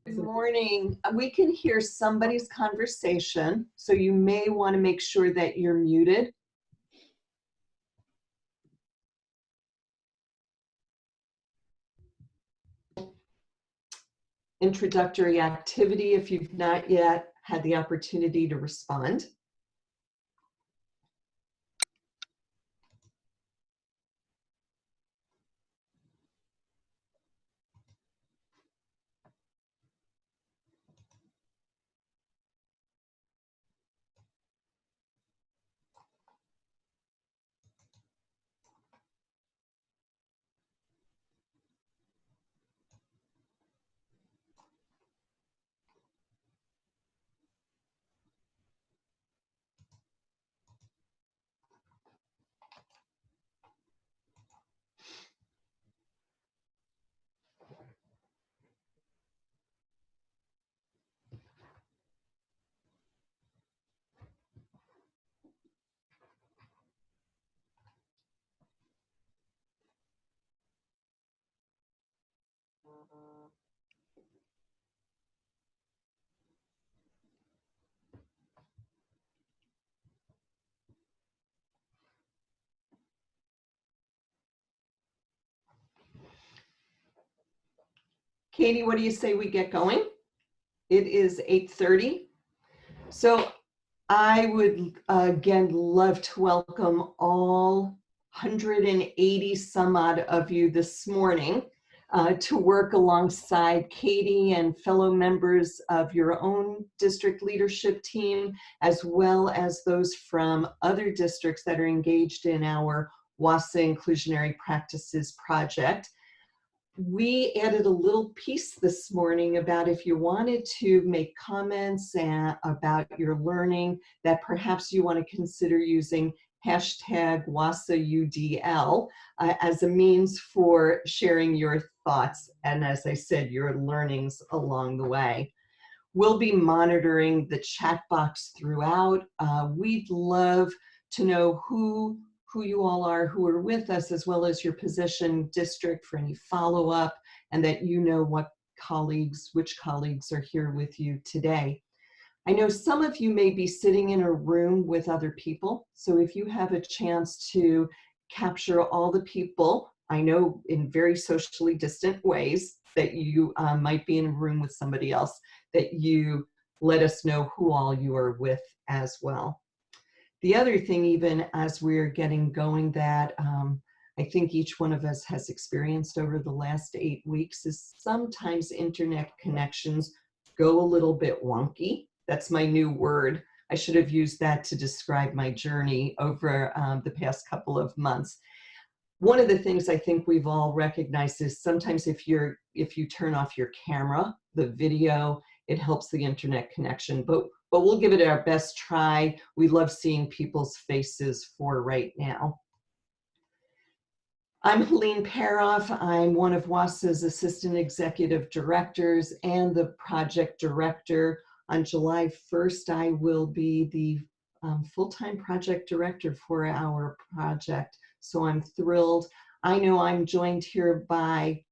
Good morning. We can hear somebody's conversation, so you may want to make sure that you're muted. Introductory activity if you've not yet had the opportunity to respond. Katie, what do you say we get going? It is 8:30. So I would again love to welcome all 180 some odd of you this morning to work alongside Katie and fellow members of your own district leadership team, as well as those from other districts that are engaged in our WASA Inclusionary Practices project. We added a little piece this morning about if you wanted to make comments about your learning, that perhaps you want to consider using hashtag WASAUDL as a means for sharing your thoughts and, as I said, your learnings along the way. We'll be monitoring the chat box throughout. We'd love to know who you all are who are with us, as well as your position, district, for any follow-up, and that you know which colleagues are here with you today. I know some of you may be sitting in a room with other people, so if you have a chance to capture all the people, I know in very socially distant ways, that you might be in a room with somebody else, that you let us know who all you are with as well. The other thing, even as we're getting going, that I think each one of us has experienced over the last 8 weeks is sometimes internet connections go a little bit wonky. That's my new word. I should have used that to describe my journey over the past couple of months. One of the things I think we've all recognized is sometimes if you turn off your camera, the video, it helps the internet connection, but we'll give it our best try. We love seeing people's faces for right now. I'm Helene Paroff. I'm one of WASA's assistant executive directors and the project director. On July 1st, I will be the full-time project director for our project. So I'm thrilled. I know I'm joined here by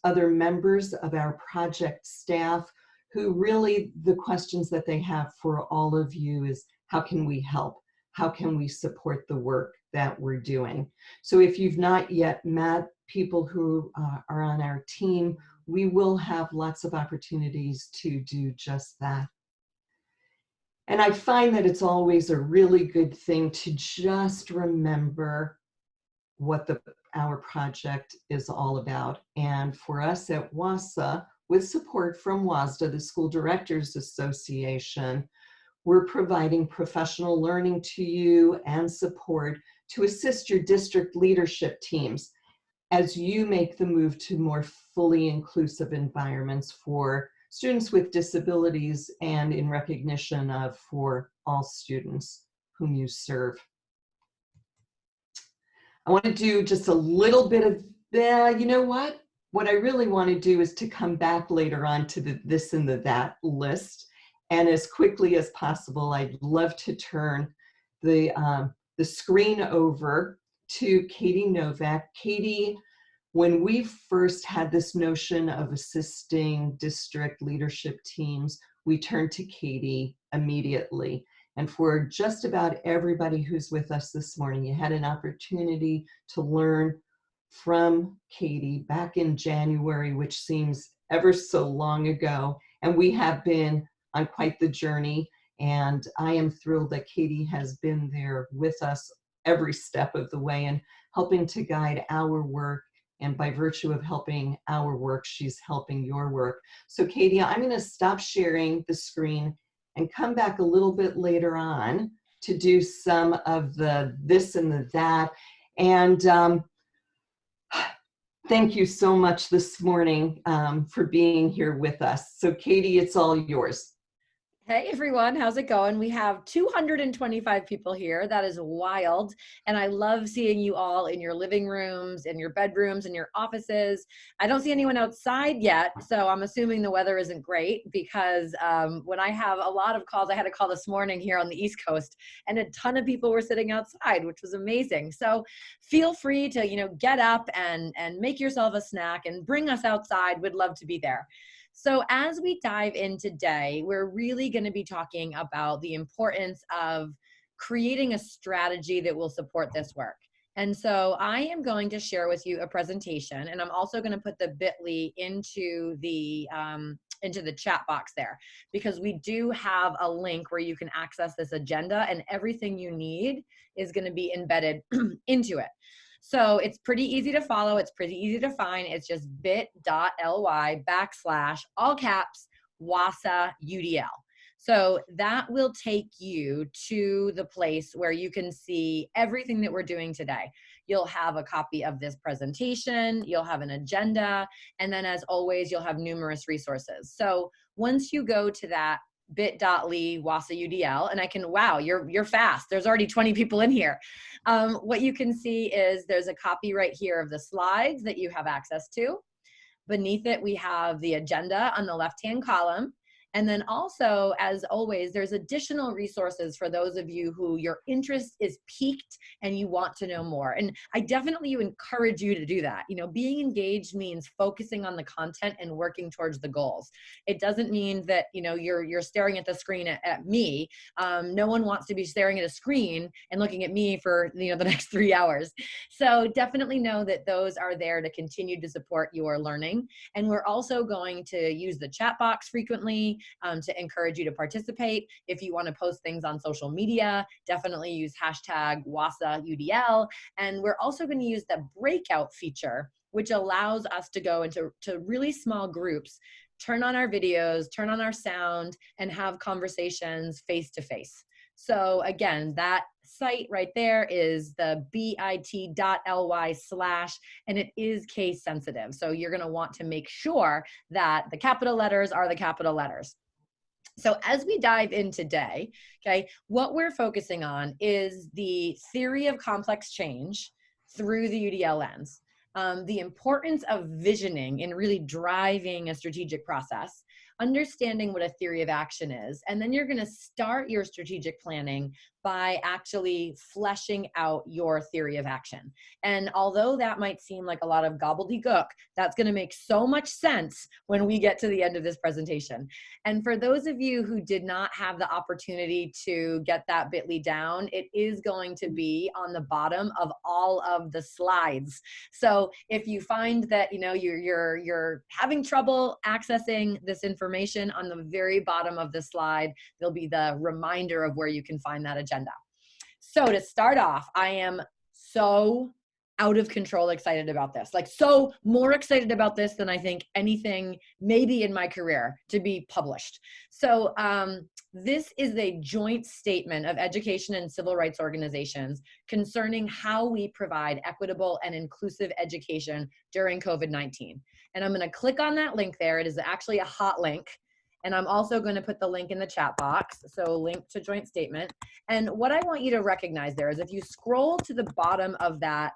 other members of our project staff who really, the questions that they have for all of you is, how can we help? How can we support the work that we're doing? So if you've not yet met people who are on our team, we will have lots of opportunities to do just that. And I find that it's always a really good thing to just remember what our project is all about. And for us at WASA, with support from WASDA, the School Directors Association, we're providing professional learning to you and support to assist your district leadership teams as you make the move to more fully inclusive environments for students with disabilities and in recognition of for all students whom you serve. I want to do just a little bit of, you know what? What I really want to do is to come back later on to the this and the that list. And as quickly as possible, I'd love to turn the screen over to Katie Novak. Katie When we first had this notion of assisting district leadership teams, we turned to Katie immediately. And for just about everybody who's with us this morning, you had an opportunity to learn from Katie back in January, which seems ever so long ago. And we have been on quite the journey. And I am thrilled that Katie has been there with us every step of the way and helping to guide our work. And by virtue of helping our work, she's helping your work. So Katie, I'm going to stop sharing the screen and come back a little bit later on to do some of the this and the that. And thank you so much this morning for being here with us. So Katie, it's all yours. Hey everyone, how's it going? We have 225 people here. That is wild. And I love seeing you all in your living rooms, in your bedrooms, in your offices. I don't see anyone outside yet, so I'm assuming the weather isn't great because when I have a lot of calls, I had a call this morning here on the East Coast and a ton of people were sitting outside, which was amazing. So feel free to, get up and make yourself a snack and bring us outside. We'd love to be there. So as we dive in today, we're really going to be talking about the importance of creating a strategy that will support this work. And so I am going to share with you a presentation, and I'm also going to put the bit.ly into the chat box there, because we do have a link where you can access this agenda and everything you need is going to be embedded into it. So it's pretty easy to follow. It's pretty easy to find. It's just bit.ly / all caps WASA UDL. So that will take you to the place where you can see everything that we're doing today. You'll have a copy of this presentation, you'll have an agenda, and then as always, you'll have numerous resources. So once you go to that bit.ly WASA UDL, and I can, wow, you're fast. There's already 20 people in here. What you can see is there's a copy right here of the slides that you have access to. Beneath it, we have the agenda on the left-hand column. And then also, as always, there's additional resources for those of you who your interest is piqued and you want to know more. And I definitely encourage you to do that. Being engaged means focusing on the content and working towards the goals. It doesn't mean that, you're staring at the screen at me. No one wants to be staring at a screen and looking at me for, the next 3 hours. So definitely know that those are there to continue to support your learning. And we're also going to use the chat box frequently to encourage you to participate. If you want to post things on social media, definitely use hashtag WASAUDL. And we're also going to use the breakout feature, which allows us to go into really small groups, turn on our videos, turn on our sound, and have conversations face to face. So again, that site right there is the bit.ly / and it is case sensitive. So you're going to want to make sure that the capital letters are the capital letters. So as we dive in today, okay, what we're focusing on is the theory of complex change through the UDL lens, the importance of visioning in really driving a strategic process, understanding what a theory of action is, and then you're going to start your strategic planning by actually fleshing out your theory of action. And although that might seem like a lot of gobbledygook, that's going to make so much sense when we get to the end of this presentation. And for those of you who did not have the opportunity to get that bit.ly down, it is going to be on the bottom of all of the slides. So if you find that you're having trouble accessing this information, on the very bottom of the slide, there'll be the reminder of where you can find that agenda. So to start off, I am so out of control excited about this, so more excited about this than I think anything maybe in my career to be published. So this is a joint statement of education and civil rights organizations concerning how we provide equitable and inclusive education during COVID-19. And I'm going to click on that link there. It is actually a hot link. And I'm also going to put the link in the chat box. So link to joint statement. And what I want you to recognize there is if you scroll to the bottom of that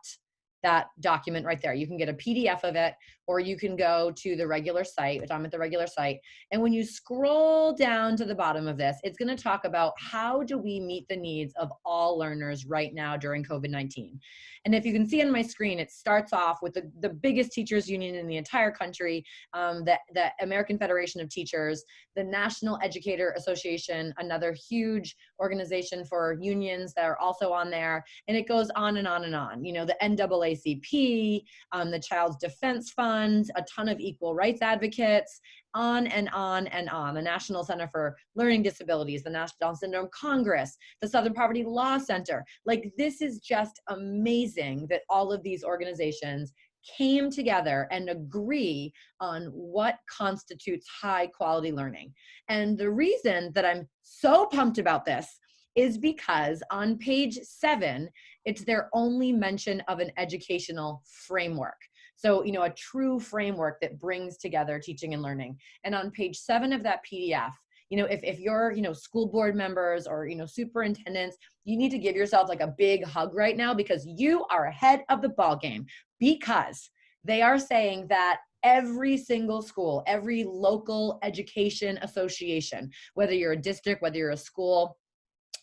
that document right there. You can get a PDF of it, or you can go to the regular site, which I'm at the regular site. And when you scroll down to the bottom of this, it's going to talk about how do we meet the needs of all learners right now during COVID-19. And if you can see on my screen, it starts off with the biggest teachers union in the entire country, the American Federation of Teachers, the National Educator Association, another huge organization for unions that are also on there. And it goes on and on and on. You know, the NAACP, the Child's Defense Fund, a ton of equal rights advocates, on and on and on. The National Center for Learning Disabilities, the National Down Syndrome Congress, the Southern Poverty Law Center. Like, this is just amazing that all of these organizations came together and agree on what constitutes high quality learning. And the reason that I'm so pumped about this is because on page 7, it's their only mention of an educational framework. So, you know, a true framework that brings together teaching and learning. And on page 7 of that PDF, you know, if you're, you know, school board members or, you know, superintendents, you need to give yourself like a big hug right now, because you are ahead of the ball game, because they are saying that every single school, every local education association, whether you're a district, whether you're a school,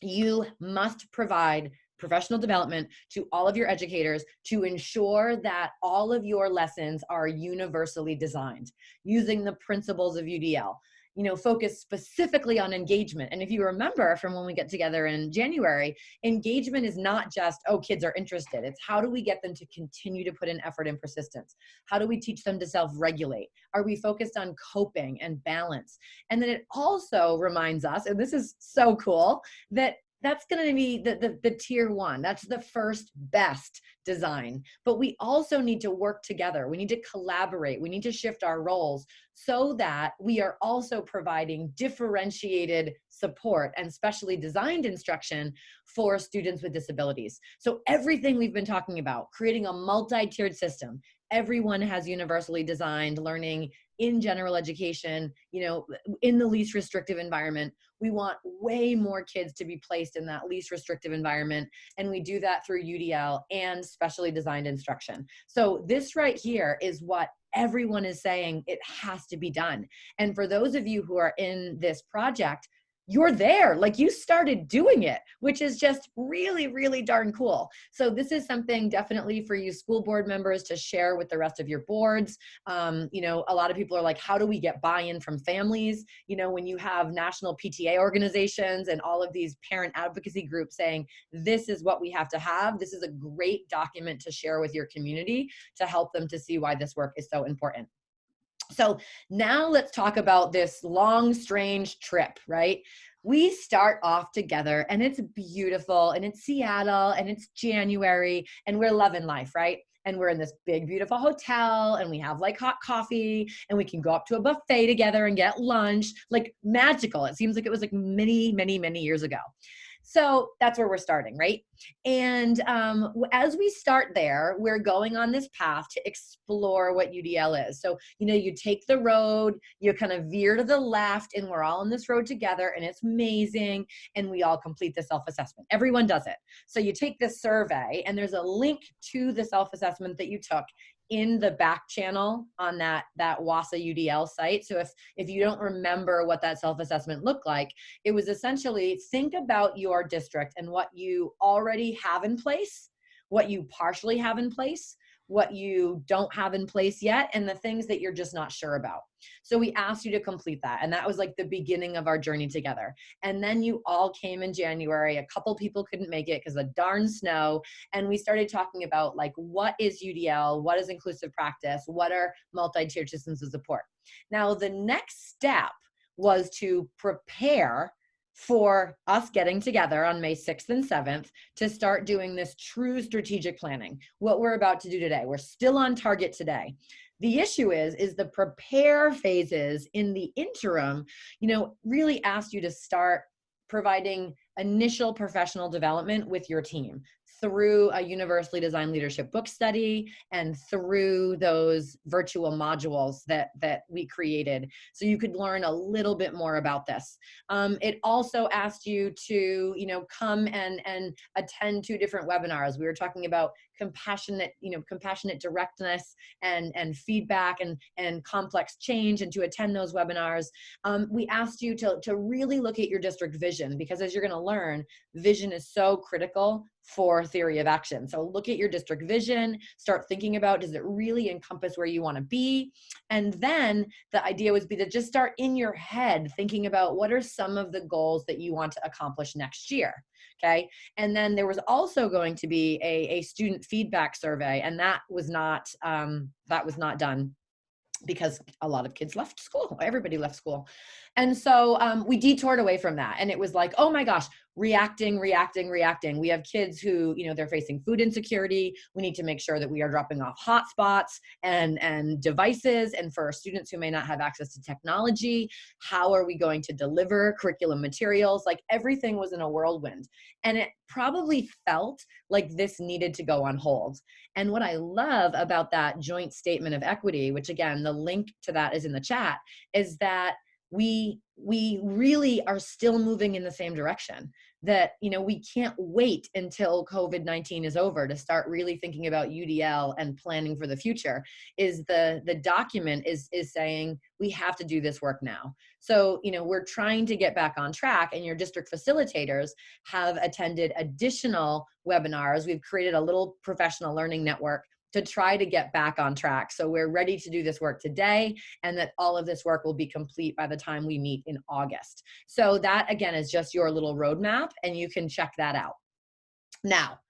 you must provide professional development to all of your educators to ensure that all of your lessons are universally designed using the principles of UDL. You know, focus specifically on engagement. And if you remember from when we get together in January, engagement is not just, oh, kids are interested. It's how do we get them to continue to put in effort and persistence? How do we teach them to self-regulate? Are we focused on coping and balance? And then it also reminds us, and this is so cool, that that's going to be the tier 1. That's the first best design. But we also need to work together. We need to collaborate. We need to shift our roles so that we are also providing differentiated support and specially designed instruction for students with disabilities. So everything we've been talking about, creating a multi-tiered system, everyone has universally designed learning in general education, you know, in the least restrictive environment. We want way more kids to be placed in that least restrictive environment. And we do that through UDL and specially designed instruction. So this right here is what everyone is saying it has to be done. And for those of you who are in this project, you're there, like you started doing it, which is just really, really darn cool. So this is something definitely for you school board members to share with the rest of your boards. You know, a lot of people are like, how do we get buy-in from families? You know, when you have national PTA organizations and all of these parent advocacy groups saying, this is what we have to have, this is a great document to share with your community to help them to see why this work is so important. So now let's talk about this long, strange trip, right? We start off together and it's beautiful and it's Seattle and it's January and we're loving life, right? And we're in this big, beautiful hotel and we have like hot coffee and we can go up to a buffet together and get lunch, like magical. It seems like it was like many, many, many years ago. So that's where we're starting, right? And as we start there, we're going on this path to explore what UDL is. So, you know, you take the road, you kind of veer to the left, and we're all on this road together, and it's amazing, and we all complete the self-assessment. Everyone does it. So you take this survey, and there's a link to the self-assessment that you took in the back channel on that WASA UDL site. So if you don't remember what that self-assessment looked like, it was essentially think about your district and what you already have in place, what you partially have in place, what you don't have in place yet, and the things that you're just not sure about. So we asked you to complete that. And that was like the beginning of our journey together. And then you all came in January. A couple people couldn't make it because of darn snow. And we started talking about like, what is UDL? What is inclusive practice? What are multi-tiered systems of support? Now, the next step was to prepare for us getting together on May 6th and 7th to start doing this true strategic planning, what we're about to do today. We're still on target today. The issue is the prepare phases in the interim, you know, really asked you to start providing initial professional development with your team. through a universally designed leadership book study and through those virtual modules that we created. So you could learn a little bit more about this. It also asked you to, come and attend 2 different webinars. We were talking about compassionate directness and feedback and complex change, and to attend those webinars. We asked you to really look at your district vision, because as you're going to learn, vision is so critical for theory of action. So look at your district vision, start thinking about, does it really encompass where you want to be? And then the idea would be to just start in your head thinking about what are some of the goals that you want to accomplish next year. Okay. And then there was also going to be a student feedback survey, and that was not done because a lot of kids left school. Everybody left school. And so we detoured away from that. And it was like, oh my gosh, reacting. We have kids who, they're facing food insecurity. We need to make sure that we are dropping off hotspots and devices. And for students who may not have access to technology, how are we going to deliver curriculum materials? Like, everything was in a whirlwind. And it probably felt like this needed to go on hold. And what I love about that joint statement of equity, which again, the link to that is in the chat, is that we really are still moving in the same direction. That, we can't wait until COVID-19 is over to start really thinking about UDL and planning for the future. Is the document is saying we have to do this work now. So, we're trying to get back on track, and your district facilitators have attended additional webinars. We've created a little professional learning network to try to get back on track. So we're ready to do this work today, and that all of this work will be complete by the time we meet in August. So that, again, is just your little roadmap, and you can check that out. Now,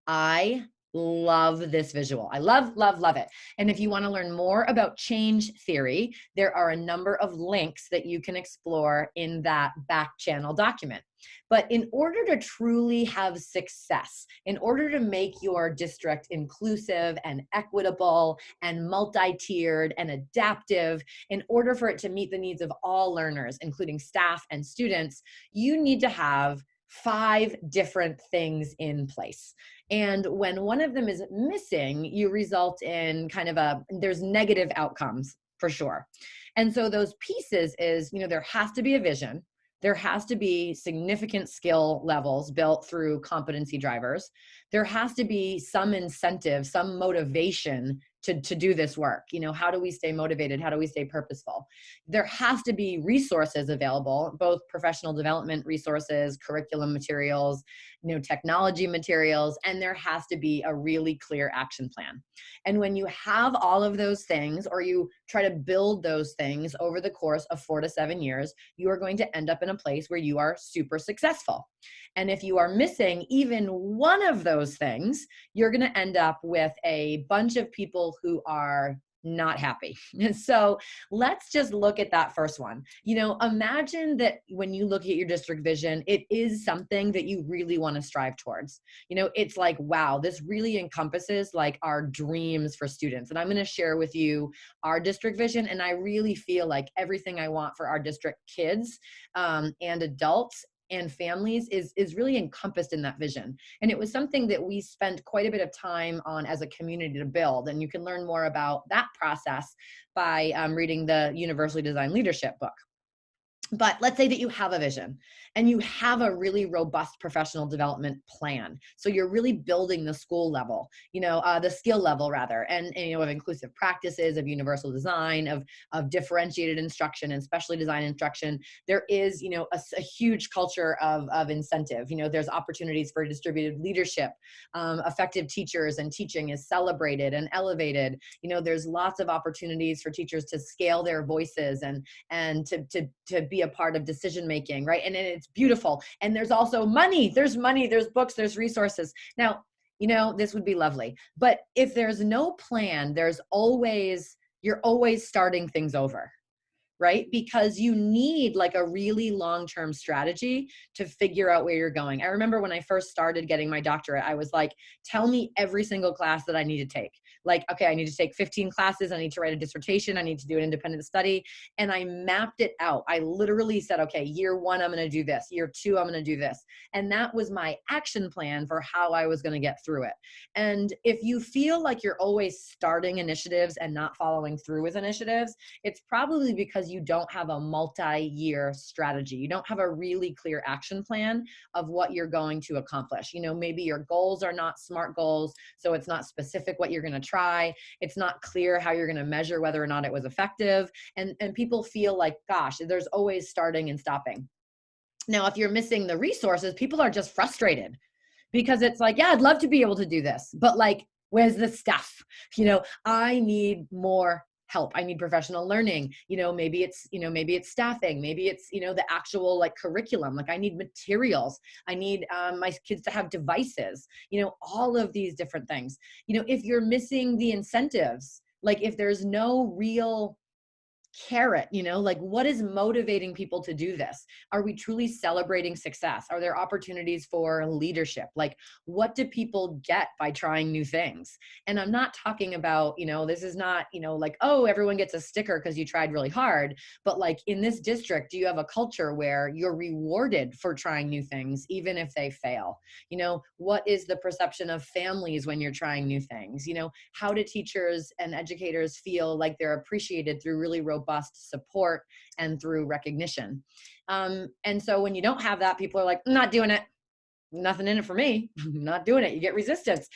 I love this visual. I love it. And if you want to learn more about change theory, there are a number of links that you can explore in that back channel document. But in order to truly have success, in order to make your district inclusive and equitable and multi-tiered and adaptive, in order for it to meet the needs of all learners, including staff and students, you need to have 5 different things in place. And when one of them is missing, you result in there's negative outcomes for sure. And so those pieces is, there has to be a vision. There has to be significant skill levels built through competency drivers. There has to be some incentive, some motivation to do this work. How do we stay motivated? How do we stay purposeful? There has to be resources available, both professional development resources, curriculum materials, technology materials, and there has to be a really clear action plan. And when you have all of those things, or you try to build those things over the course of 4 to 7 years, you are going to end up in a place where you are super successful. And if you are missing even one of those things, you're going to end up with a bunch of people who are not happy. And so let's just look at that first one. Imagine that when you look at your district vision, it is something that you really want to strive towards. It's like, wow, this really encompasses like our dreams for students. And I'm going to share with you our district vision. And I really feel like everything I want for our district kids and adults and families is really encompassed in that vision. And it was something that we spent quite a bit of time on as a community to build. And you can learn more about that process by reading the Universally Designed Leadership book. But let's say that you have a vision and you have a really robust professional development plan. So you're really building the school level, the skill level rather, and of inclusive practices, of universal design, of differentiated instruction and specially designed instruction. There is, a huge culture of incentive. There's opportunities for distributed leadership. Effective teachers and teaching is celebrated and elevated. There's lots of opportunities for teachers to scale their voices and to be a part of decision making, right? And it's beautiful. And there's also money, there's books, there's resources. Now, this would be lovely. But if there's no plan, you're always starting things over. right? Because you need like a really long-term strategy to figure out where you're going. I remember when I first started getting my doctorate, I was like, tell me every single class that I need to take. Like, okay, I need to take 15 classes. I need to write a dissertation. I need to do an independent study. And I mapped it out. I literally said, okay, year one, I'm going to do this. Year two, I'm going to do this. And that was my action plan for how I was going to get through it. And if you feel like you're always starting initiatives and not following through with initiatives, it's probably because you don't have a multi-year strategy. You don't have a really clear action plan of what you're going to accomplish. You know, maybe your goals are not SMART goals, so it's not specific what you're going to try. It's not clear how you're going to measure whether or not it was effective. And people feel like, gosh, there's always starting and stopping. Now, if you're missing the resources, people are just frustrated because it's like, yeah, I'd love to be able to do this, but like, where's the stuff? You know, I need more help. I need professional learning. Maybe it's staffing. Maybe it's, the actual like curriculum. Like I need materials. I need my kids to have devices, all of these different things. If you're missing the incentives, like if there's no real carrot, like what is motivating people to do this? Are we truly celebrating success? Are there opportunities for leadership? Like what do people get by trying new things? And I'm not talking about, this is not, like, oh, everyone gets a sticker because you tried really hard. But like in this district, do you have a culture where you're rewarded for trying new things, even if they fail? What is the perception of families when you're trying new things? How do teachers and educators feel like they're appreciated through really robust support and through recognition? And so when you don't have that, people are like, I'm not doing it. Nothing in it for me. Not doing it. You get resistance.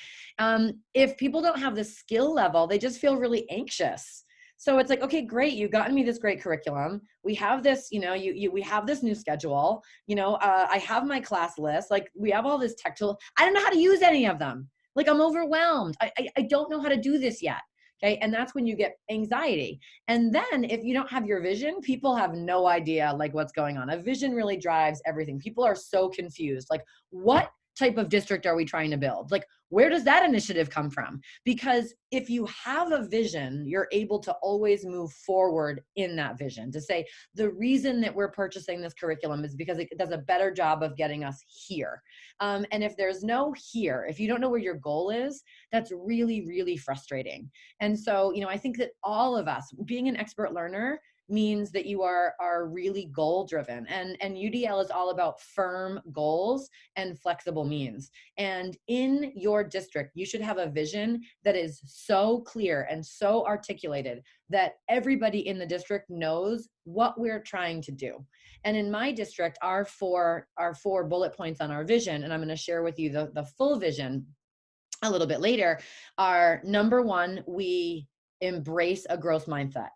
If people don't have the skill level, they just feel really anxious. So it's like, okay, great. You've gotten me this great curriculum. We have this, we have this new schedule. I have my class list. Like we have all this tech tool. I don't know how to use any of them. Like I'm overwhelmed. I don't know how to do this yet. Okay. And that's when you get anxiety. And then if you don't have your vision, people have no idea like what's going on. A vision really drives everything. People are so confused. Like what type of district are we trying to build? Like, where does that initiative come from? Because if you have a vision, you're able to always move forward in that vision to say, the reason that we're purchasing this curriculum is because it does a better job of getting us here. And if there's no here, if you don't know where your goal is, that's really, really frustrating. And so, I think that all of us, being an expert learner, means that you are really goal driven, and UDL is all about firm goals and flexible means. And in your district, you should have a vision that is so clear and so articulated that everybody in the district knows what we're trying to do. And in my district, our four bullet points on our vision, and I'm going to share with you the full vision a little bit later, are number one, we embrace a growth mindset.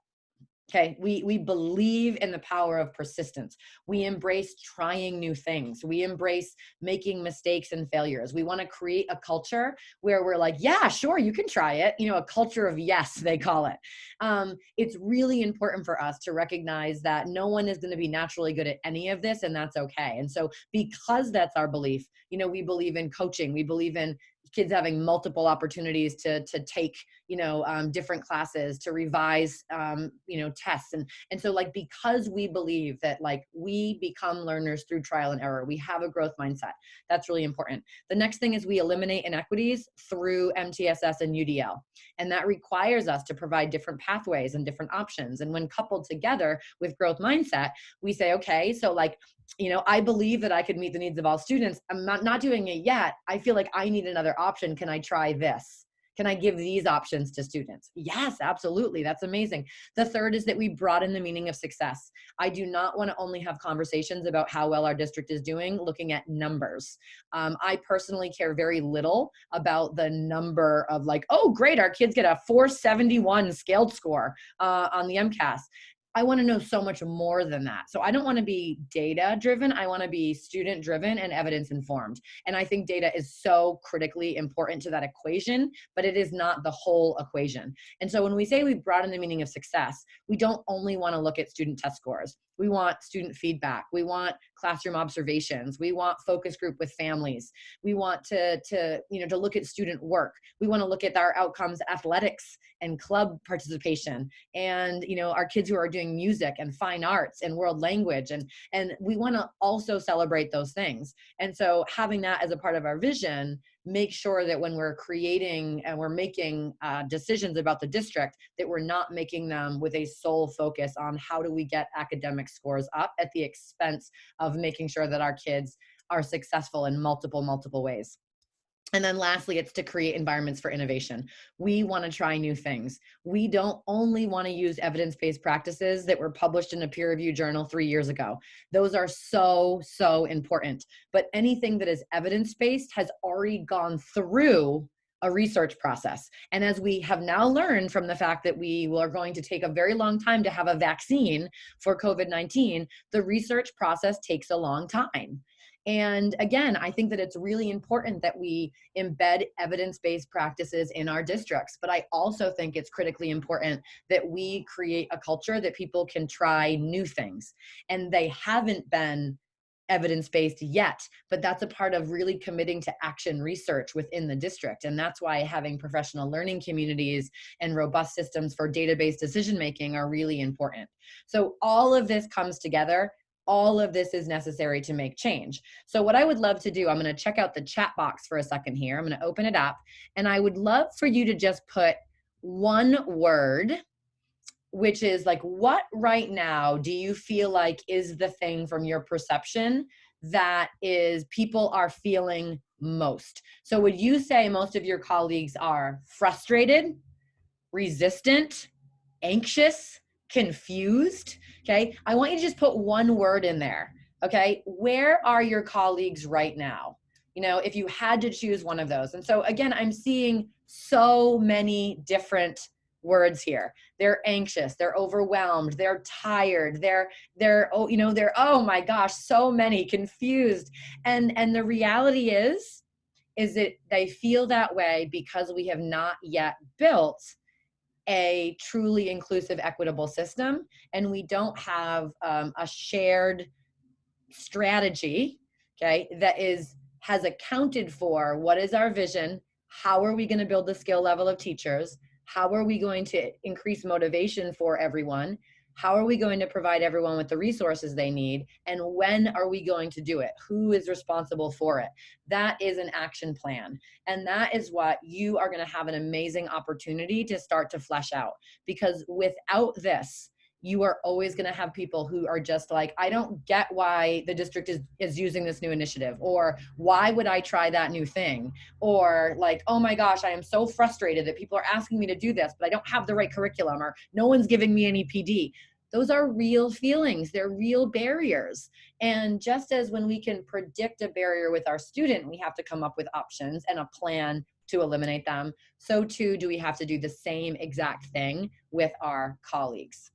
Okay, we believe in the power of persistence. We embrace trying new things. We embrace making mistakes and failures. We want to create a culture where we're like, yeah, sure, you can try it. A culture of yes, they call it. It's really important for us to recognize that no one is going to be naturally good at any of this, and that's okay. And so because that's our belief, we believe in coaching. We believe in kids having multiple opportunities to take, different classes, to revise, tests. And so like, because we believe that like we become learners through trial and error, we have a growth mindset. That's really important. The next thing is we eliminate inequities through MTSS and UDL. And that requires us to provide different pathways and different options. And when coupled together with growth mindset, we say, okay, so like, I believe that I could meet the needs of all students. I'm not doing it yet. I feel like I need another option. Can I try this? Can I give these options to students? Yes, absolutely. That's amazing. The third is that we broaden the meaning of success. I do not want to only have conversations about how well our district is doing, looking at numbers. I personally care very little about the number of like, oh, great, our kids get a 471 scaled score on the MCAS. I want to know so much more than that. So I don't want to be data driven. I want to be student driven and evidence informed. And I think data is so critically important to that equation, but it is not the whole equation. And so when we say we broaden the meaning of success, we don't only want to look at student test scores. We want student feedback. We want classroom observations. We want focus group with families. We want to look at student work. We want to look at our outcomes, athletics and club participation, and our kids who are doing music and fine arts and world language, and we want to also celebrate those things. And so having that as a part of our vision, make sure that when we're creating and we're making decisions about the district, that we're not making them with a sole focus on how do we get academic scores up at the expense of making sure that our kids are successful in multiple ways. And then lastly, it's to create environments for innovation. We want to try new things. We don't only want to use evidence-based practices that were published in a peer-reviewed journal 3 years ago. Those are so important. But anything that is evidence-based has already gone through a research process. And as we have now learned from the fact that we are going to take a very long time to have a vaccine for COVID-19, the research process takes a long time. And again, I think that it's really important that we embed evidence-based practices in our districts. But I also think it's critically important that we create a culture that people can try new things. And they haven't been evidence-based yet, but that's a part of really committing to action research within the district. And that's why having professional learning communities and robust systems for database decision-making are really important. So all of this comes together. All of this is necessary to make change. So what I would love to do, I'm going to check out the chat box for a second here. I'm going to open it up, and I would love for you to just put one word, which is like, what right now do you feel like is the thing from your perception that is people are feeling most? So would you say most of your colleagues are frustrated, resistant, anxious, confused? Okay, I want you to just put one word in there. Okay, where are your colleagues right now? If you had to choose one of those. And so again, I'm seeing so many different words here. They're anxious, they're overwhelmed, they're tired, they're oh my gosh, so many, confused. And the reality is that they feel that way because we have not yet built a truly inclusive, equitable system, and we don't have a shared strategy, okay, that has accounted for what is our vision, how are we going to build the skill level of teachers, how are we going to increase motivation for everyone, how are we going to provide everyone with the resources they need, and when are we going to do it? Who is responsible for it? That is an action plan. And that is what you are going to have an amazing opportunity to start to flesh out. Because without this, you are always going to have people who are just like, I don't get why the district is using this new initiative, or why would I try that new thing? Or like, oh my gosh, I am so frustrated that people are asking me to do this, but I don't have the right curriculum, or no one's giving me any PD. Those are real feelings. They're real barriers. And just as when we can predict a barrier with our student, we have to come up with options and a plan to eliminate them. So too do we have to do the same exact thing with our colleagues.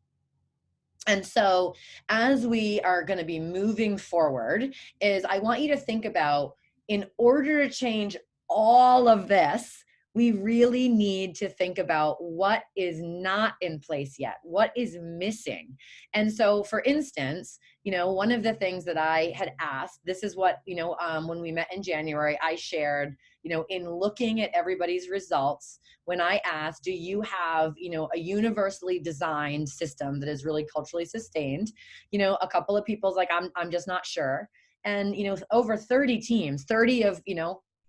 And so as we are going to be moving forward, is I want you to think about, in order to change all of this, we really need to think about what is not in place yet, what is missing. And so, for instance, one of the things that I had asked, this is what, when we met in January, I shared, in looking at everybody's results, when I asked, do you have, a universally designed system that is really culturally sustained? A couple of people's like, I'm just not sure. And, over 30 teams, 30 of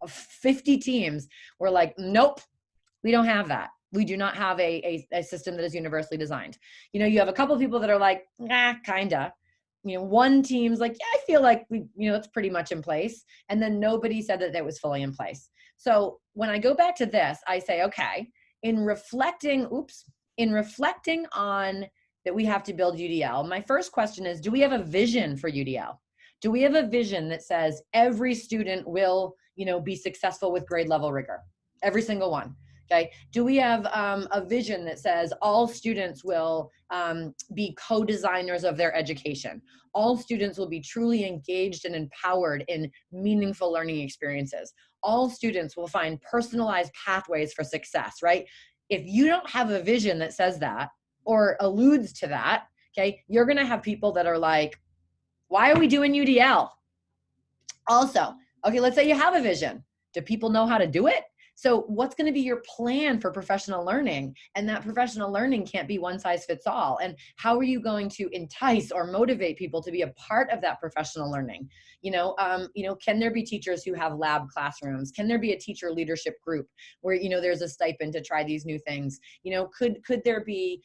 50 teams were like, nope, we don't have that. We do not have a system that is universally designed. You have a couple of people that are like, kinda. One team's like, yeah, I feel like it's pretty much in place. And then nobody said that it was fully in place. So when I go back to this, I say, okay, in reflecting on that we have to build UDL, my first question is, do we have a vision for UDL? Do we have a vision that says every student will, be successful with grade level rigor? Every single one. Okay. Do we have a vision that says all students will be co-designers of their education? All students will be truly engaged and empowered in meaningful learning experiences. All students will find personalized pathways for success, right? If you don't have a vision that says that or alludes to that, Okay. You're going to have people that are like, why are we doing UDL? Also, okay, let's say you have a vision. Do people know how to do it? So what's going to be your plan for professional learning? And that professional learning can't be one size fits all. And how are you going to entice or motivate people to be a part of that professional learning? Can there be teachers who have lab classrooms? Can there be a teacher leadership group where, there's a stipend to try these new things? Could there be,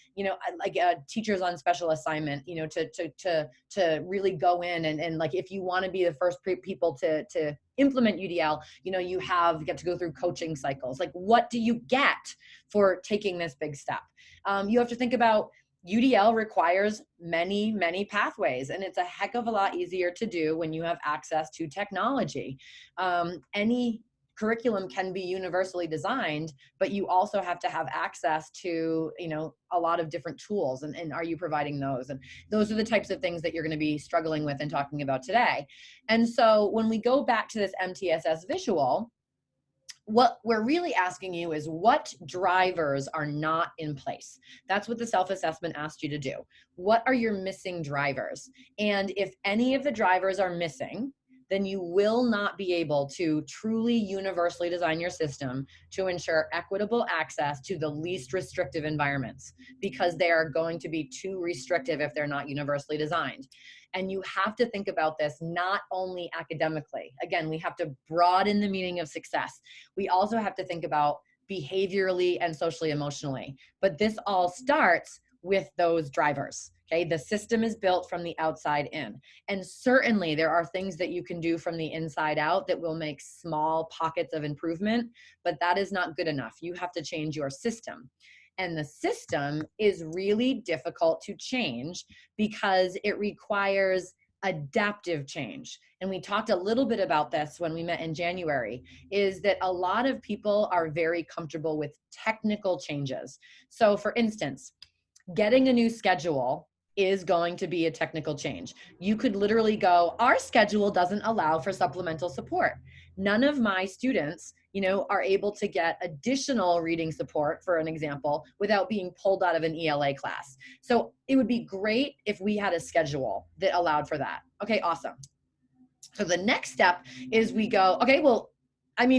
like teachers on special assignment, to really go in and like, if you want to be the first people to implement UDL, you get to go through coaching cycles. Like, what do you get for taking this big step? You have to think about UDL requires many, many pathways, and it's a heck of a lot easier to do when you have access to technology. Any curriculum can be universally designed, but you also have to have access to, a lot of different tools, and are you providing those? And those are the types of things that you're going to be struggling with and talking about today. And so when we go back to this MTSS visual, what we're really asking you is what drivers are not in place. That's what the self-assessment asked you to do. What are your missing drivers? And if any of the drivers are missing, then you will not be able to truly universally design your system to ensure equitable access to the least restrictive environments, because they are going to be too restrictive if they're not universally designed. And you have to think about this not only academically. Again, we have to broaden the meaning of success. We also have to think about behaviorally and socially emotionally. But this all starts with those drivers. Okay, the system is built from the outside in. And certainly there are things that you can do from the inside out that will make small pockets of improvement, but that is not good enough. You have to change your system. And the system is really difficult to change because it requires adaptive change. And we talked a little bit about this when we met in January, is that a lot of people are very comfortable with technical changes. So for instance, getting a new schedule is going to be a technical change. You could literally go, our schedule doesn't allow for supplemental support. None of my students, are able to get additional reading support, for an example, without being pulled out of an ELA class. So it would be great if we had a schedule that allowed for that. Okay, awesome. So the next step is we go, okay, well,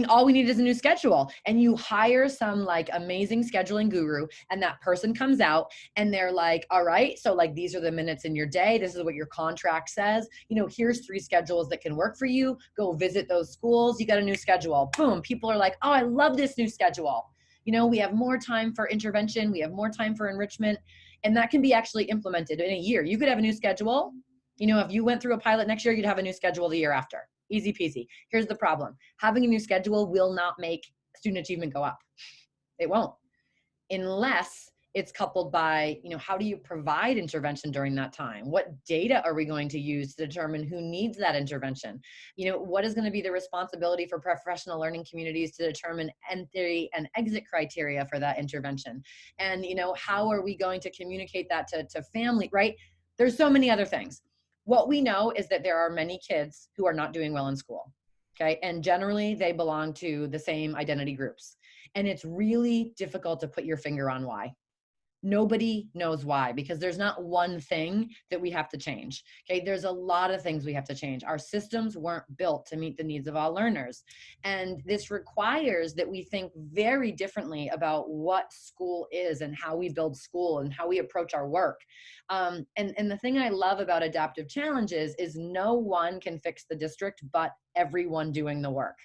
all we need is a new schedule, and you hire some like amazing scheduling guru, and that person comes out and they're like, all right, so like, these are the minutes in your day. This is what your contract says. Here's 3 schedules that can work for you. Go visit those schools. You got a new schedule. Boom. People are like, oh, I love this new schedule. We have more time for intervention. We have more time for enrichment. And that can be actually implemented in a year. You could have a new schedule. If you went through a pilot next year, you'd have a new schedule the year after. Easy peasy. Here's the problem. Having a new schedule will not make student achievement go up. It won't, unless it's coupled by, how do you provide intervention during that time? What data are we going to use to determine who needs that intervention? What is going to be the responsibility for professional learning communities to determine entry and exit criteria for that intervention? And, how are we going to communicate that to family, right? There's so many other things. What we know is that there are many kids who are not doing well in school, okay? And generally they belong to the same identity groups. And it's really difficult to put your finger on why. Nobody knows why, because there's not one thing that we have to change. Okay, there's a lot of things we have to change. Our systems weren't built to meet the needs of all learners. And this requires that we think very differently about what school is and how we build school and how we approach our work. And the thing I love about adaptive challenges is no one can fix the district but everyone doing the work.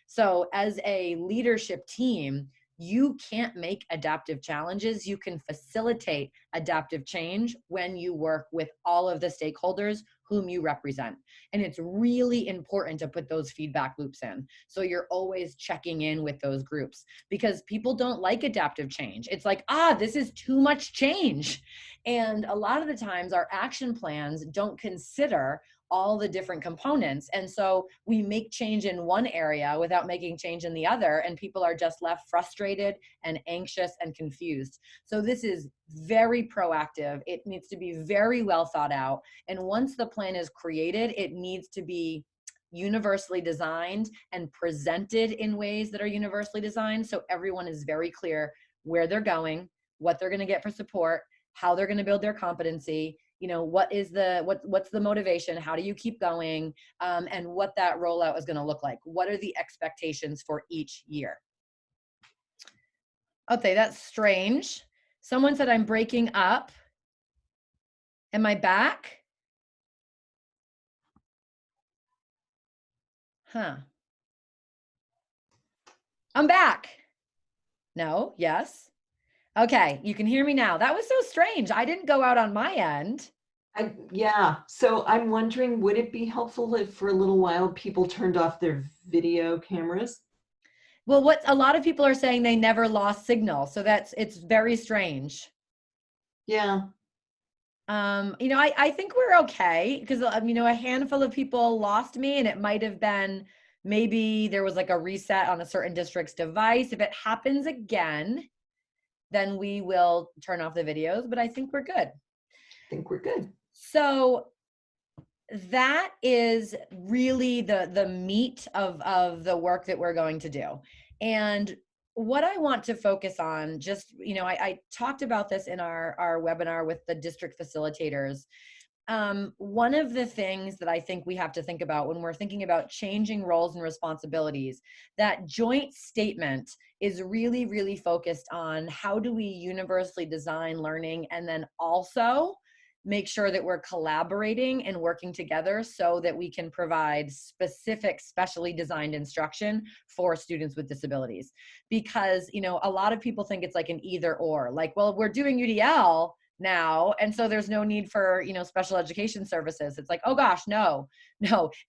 So as a leadership team, you can't make adaptive challenges. You can facilitate adaptive change when you work with all of the stakeholders whom you represent. And it's really important to put those feedback loops in. So you're always checking in with those groups, because people don't like adaptive change. It's like, this is too much change. And a lot of the times our action plans don't consider all the different components. And so we make change in one area without making change in the other, and people are just left frustrated and anxious and confused. So this is very proactive. It needs to be very well thought out. And once the plan is created, it needs to be universally designed and presented in ways that are universally designed, so everyone is very clear where they're going, what they're going to get for support, how they're going to build their competency, what is what's the motivation? How do you keep going? And what that rollout is going to look like. What are the expectations for each year? Okay, that's strange. Someone said I'm breaking up. Am I back? Huh. I'm back. No, yes. Okay, you can hear me now. That was so strange. I didn't go out on my end. Yeah, so I'm wondering, would it be helpful if for a little while people turned off their video cameras? Well, what a lot of people are saying, they never lost signal. So it's very strange. Yeah, I think we're okay because, a handful of people lost me, and it might have been maybe there was like a reset on a certain district's device. If it happens again, then we will turn off the videos, but I think we're good. I think we're good. So that is really the meat of the work that we're going to do. And what I want to focus on, just, I talked about this in our webinar with the district facilitators. One of the things that I think we have to think about when we're thinking about changing roles and responsibilities, that joint statement is really, really focused on how do we universally design learning, and then also make sure that we're collaborating and working together so that we can provide specific, specially designed instruction for students with disabilities. Because, a lot of people think it's like an either or, like, well, we're doing UDL now, and so there's no need for special education services. It's like, oh gosh, no,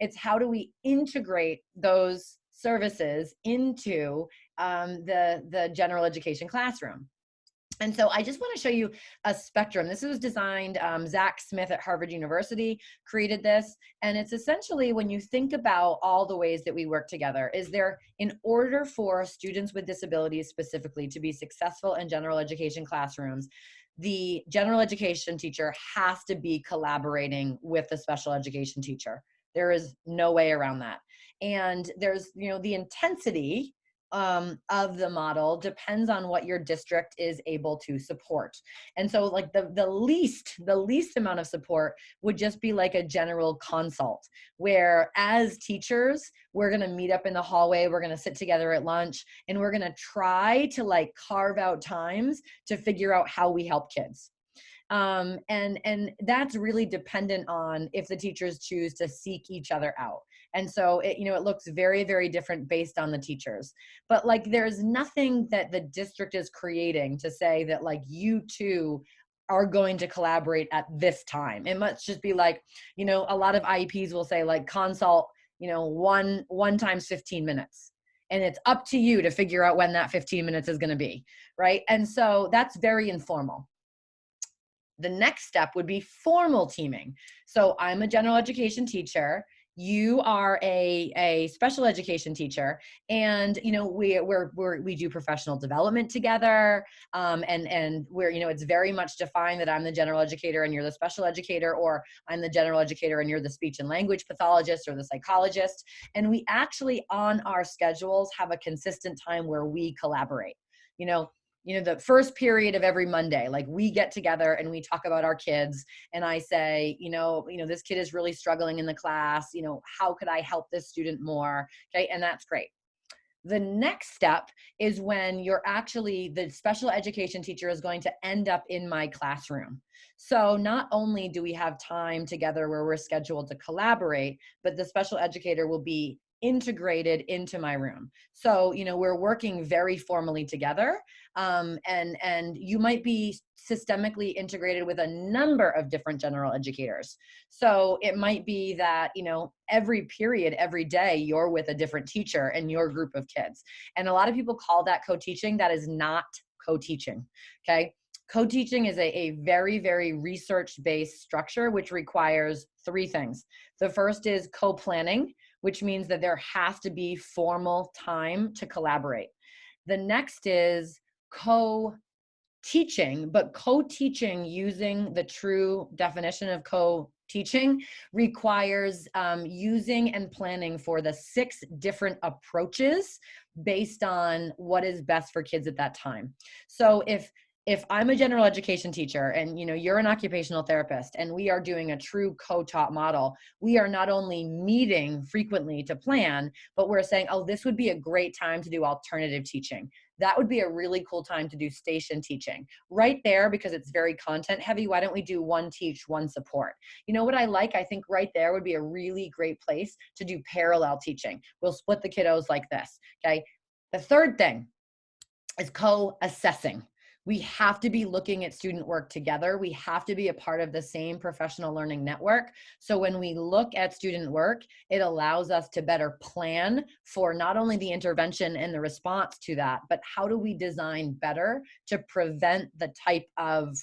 it's how do we integrate those services into the general education classroom. And so I just want to show you a spectrum. This was designed, Zach Smith at Harvard University created this. And it's essentially, when you think about all the ways that we work together, is there, in order for students with disabilities specifically to be successful in general education classrooms, the general education teacher has to be collaborating with the special education teacher. There is no way around that. And there's, the intensity of the model depends on what your district is able to support. And so, like, the least amount of support would just be like a general consult, where as teachers, we're going to meet up in the hallway, we're going to sit together at lunch, and we're going to try to like carve out times to figure out how we help kids. And that's really dependent on if the teachers choose to seek each other out. And so it looks very, very different based on the teachers. But like, there's nothing that the district is creating to say that like you two are going to collaborate at this time. It must just be like, a lot of IEPs will say like consult, one times 15 minutes. And it's up to you to figure out when that 15 minutes is going to be, right? And so that's very informal. The next step would be formal teaming. So I'm a general education teacher. You are a special education teacher, and we do professional development together, and we're it's very much defined that I'm the general educator and you're the special educator, or I'm the general educator and you're the speech and language pathologist or the psychologist. And we actually on our schedules have a consistent time where we collaborate. The first period of every Monday, like we get together and we talk about our kids, and I say, this kid is really struggling in the class, how could I help this student more? Okay. And that's great. The next step is when the special education teacher is going to end up in my classroom. So not only do we have time together where we're scheduled to collaborate, but the special educator will be integrated into my room. So, we're working very formally together. And you might be systemically integrated with a number of different general educators. So it might be that, every period, every day, you're with a different teacher and your group of kids. And a lot of people call that co-teaching. That is not co-teaching. Okay. Co-teaching is a very, very research-based structure, which requires three things. The first is co-planning, which means that there has to be formal time to collaborate. The next is co-teaching, but co-teaching using the true definition of co-teaching requires using and planning for the 6 different approaches based on what is best for kids at that time. So if if I'm a general education teacher and you're an occupational therapist and we are doing a true co-taught model, we are not only meeting frequently to plan, but we're saying, oh, this would be a great time to do alternative teaching. That would be a really cool time to do station teaching. Right there, because it's very content heavy, why don't we do one teach, one support? You know what I like? I think right there would be a really great place to do parallel teaching. We'll split the kiddos like this, okay? The third thing is co-assessing. We have to be looking at student work together. We have to be a part of the same professional learning network. So when we look at student work, it allows us to better plan for not only the intervention and the response to that, but how do we design better to prevent the type of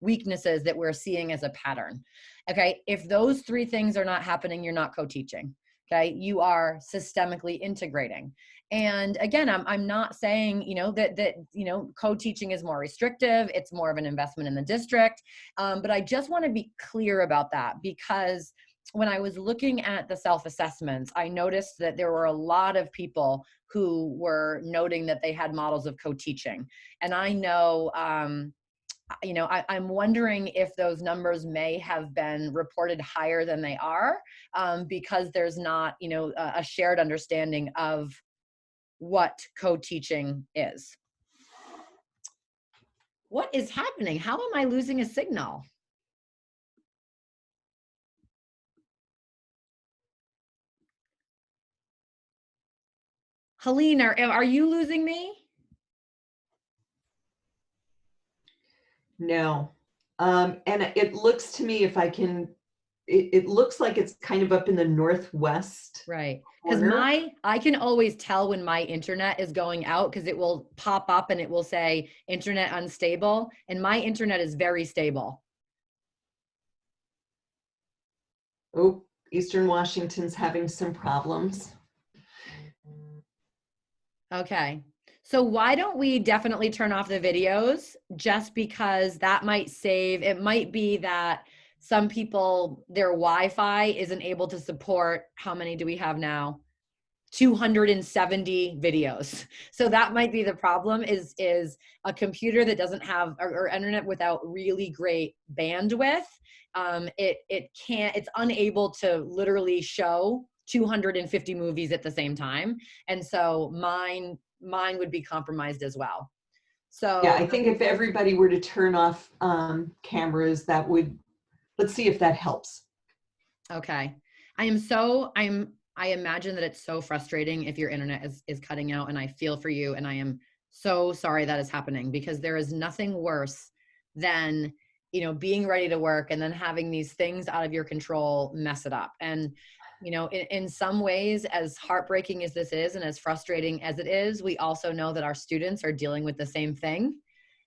weaknesses that we're seeing as a pattern. Okay, if those three things are not happening, you're not co-teaching. Okay, you are systemically integrating. And again, I'm not saying that co-teaching is more restrictive. It's more of an investment in the district. But I just want to be clear about that, because when I was looking at the self-assessments, I noticed that there were a lot of people who were noting that they had models of co-teaching. And I know, I'm wondering if those numbers may have been reported higher than they are, because there's not, a shared understanding of what co-teaching is. What is happening? How am I losing a signal? Helene, are you losing me? No. And it looks to me, if I can, it looks like it's kind of up in the northwest. Right. Because corner. I can always tell when my internet is going out, because it will pop up and it will say internet unstable, and my internet is very stable. Oh, Eastern Washington's having some problems. Okay. So why don't we definitely turn off the videos, just because that might save, it might be that some people, their Wi-Fi isn't able to support, how many do we have now? 270 videos. So that might be the problem, is a computer that doesn't have, or internet without really great bandwidth. It's unable to literally show 250 movies at the same time. And so mine would be compromised as well. So Yeah, I think if everybody were to turn off cameras, that would, let's see if that helps. okay. I imagine that it's so frustrating if your internet is cutting out, and I feel for you, and I am so sorry that is happening, because there is nothing worse than, being ready to work and then having these things out of your control mess it up. And, in some ways, as heartbreaking as this is and as frustrating as it is, we also know that our students are dealing with the same thing.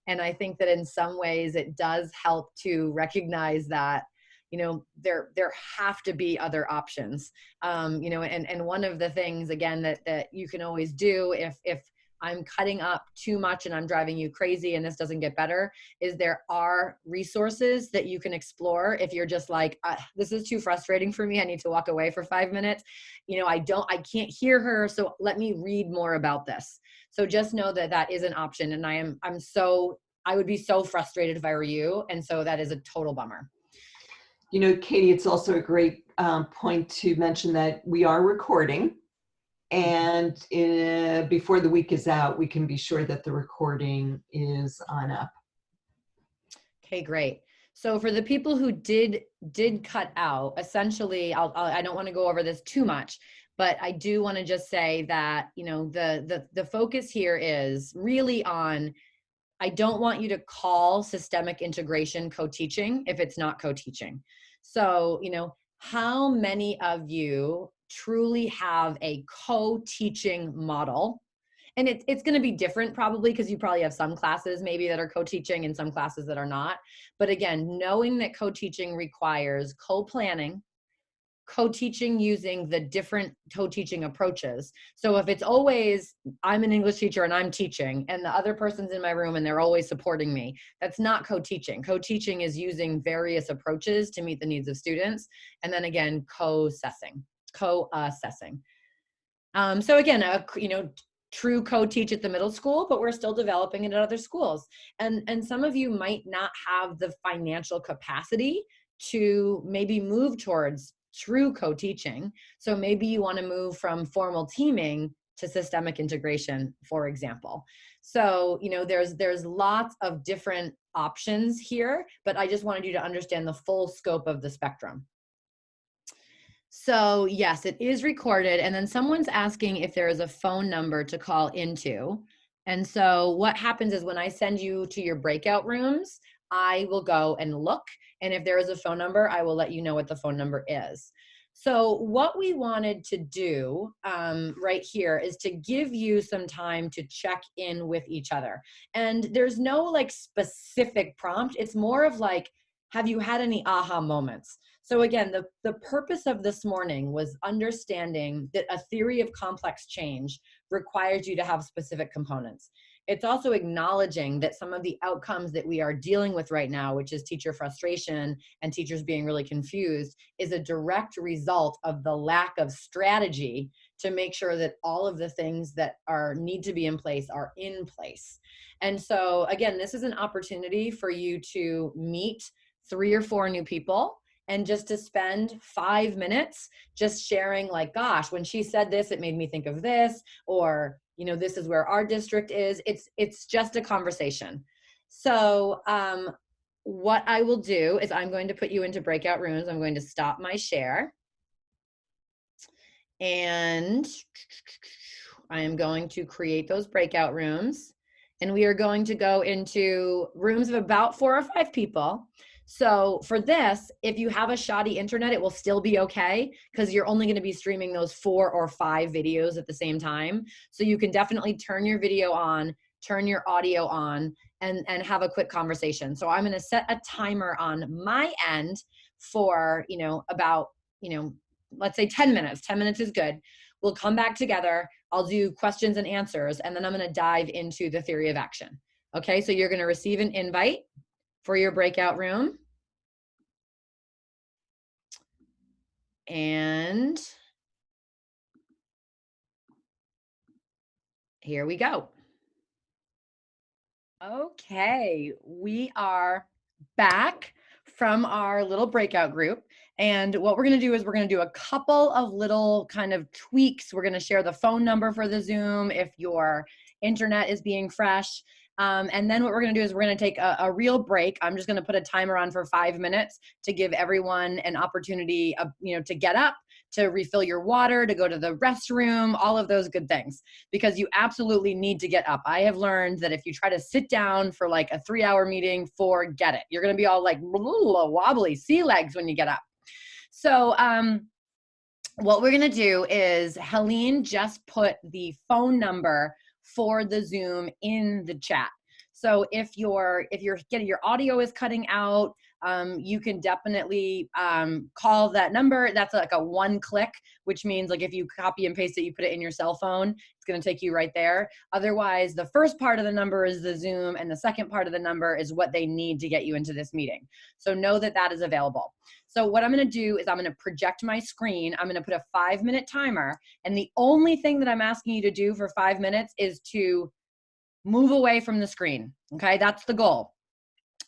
And I think that in some ways it does help to recognize that, there have to be other options. And one of the things, again, that you can always do if I'm cutting up too much and I'm driving you crazy and this doesn't get better, is there are resources that you can explore if you're just like, this is too frustrating for me, I need to walk away for 5 minutes. I can't hear her, so let me read more about this. So just know that that is an option. And I would be so frustrated if I were you. And so that is a total bummer. Katie, it's also a great point to mention that we are recording, and before the week is out, we can be sure that the recording is on up. Okay, great. So for the people who did cut out, essentially, I don't want to go over this too much, but I do want to just say that, the focus here is really on, I don't want you to call systemic integration co-teaching if it's not co-teaching. So, how many of you truly have a co-teaching model? And it's going to be different probably, because you probably have some classes maybe that are co-teaching and some classes that are not. But again, knowing that co-teaching requires co-planning, co-teaching using the different co-teaching approaches. So if it's always, I'm an English teacher and I'm teaching, and the other person's in my room and they're always supporting me, that's not co-teaching. Co-teaching is using various approaches to meet the needs of students. And then again, co-assessing. So again, true co-teach at the middle school, but we're still developing it at other schools. And some of you might not have the financial capacity to maybe move towards true co-teaching. So maybe you want to move from formal teaming to systemic integration, for example. So, there's lots of different options here, but I just wanted you to understand the full scope of the spectrum. So yes, it is recorded. And then someone's asking if there is a phone number to call into. And so what happens is when I send you to your breakout rooms, I will go and look. And if there is a phone number, I will let you know what the phone number is. So what we wanted to do right here is to give you some time to check in with each other. And there's no like specific prompt. It's more of like, have you had any aha moments? So again, the purpose of this morning was understanding that a theory of complex change requires you to have specific components. It's also acknowledging that some of the outcomes that we are dealing with right now, which is teacher frustration and teachers being really confused, is a direct result of the lack of strategy to make sure that all of the things that need to be in place are in place. And so again, this is an opportunity for you to meet 3 or 4 new people and just to spend 5 minutes just sharing like, gosh, when she said this, it made me think of this, or, this is where our district is. It's just a conversation. So what I will do is I'm going to put you into breakout rooms. I'm going to stop my share. And I am going to create those breakout rooms. And we are going to go into rooms of about 4 or 5 people. So for this, if you have a shoddy internet, it will still be okay because you're only going to be streaming those 4 or 5 videos at the same time. So you can definitely turn your video on, turn your audio on, and have a quick conversation. So I'm going to set a timer on my end for, about, let's say 10 minutes. 10 minutes is good. We'll come back together. I'll do questions and answers, and then I'm going to dive into the theory of action. Okay, so you're going to receive an invite for your breakout room. And here we go. Okay, we are back from our little breakout group. And what we're going to do is we're going to do a couple of little kind of tweaks. We're going to share the phone number for the Zoom if your internet is being fresh. And then what we're going to do is we're going to take a real break. I'm just going to put a timer on for 5 minutes to give everyone an opportunity, to get up, to refill your water, to go to the restroom, all of those good things, because you absolutely need to get up. I have learned that if you try to sit down for like a 3-hour meeting, forget it. You're going to be all like wobbly sea legs when you get up. So what we're going to do is Helene just put the phone number for the Zoom in the chat. So if you're getting your audio is cutting out, you can definitely call that number. That's like a 1-click, which means like if you copy and paste it, you put it in your cell phone, it's going to take you right there. Otherwise, the first part of the number is the Zoom, and the second part of the number is what they need to get you into this meeting. So know that that is available. So what I'm going to do is I'm going to project my screen. I'm going to put a 5-minute timer. And the only thing that I'm asking you to do for 5 minutes is to move away from the screen. Okay, that's the goal.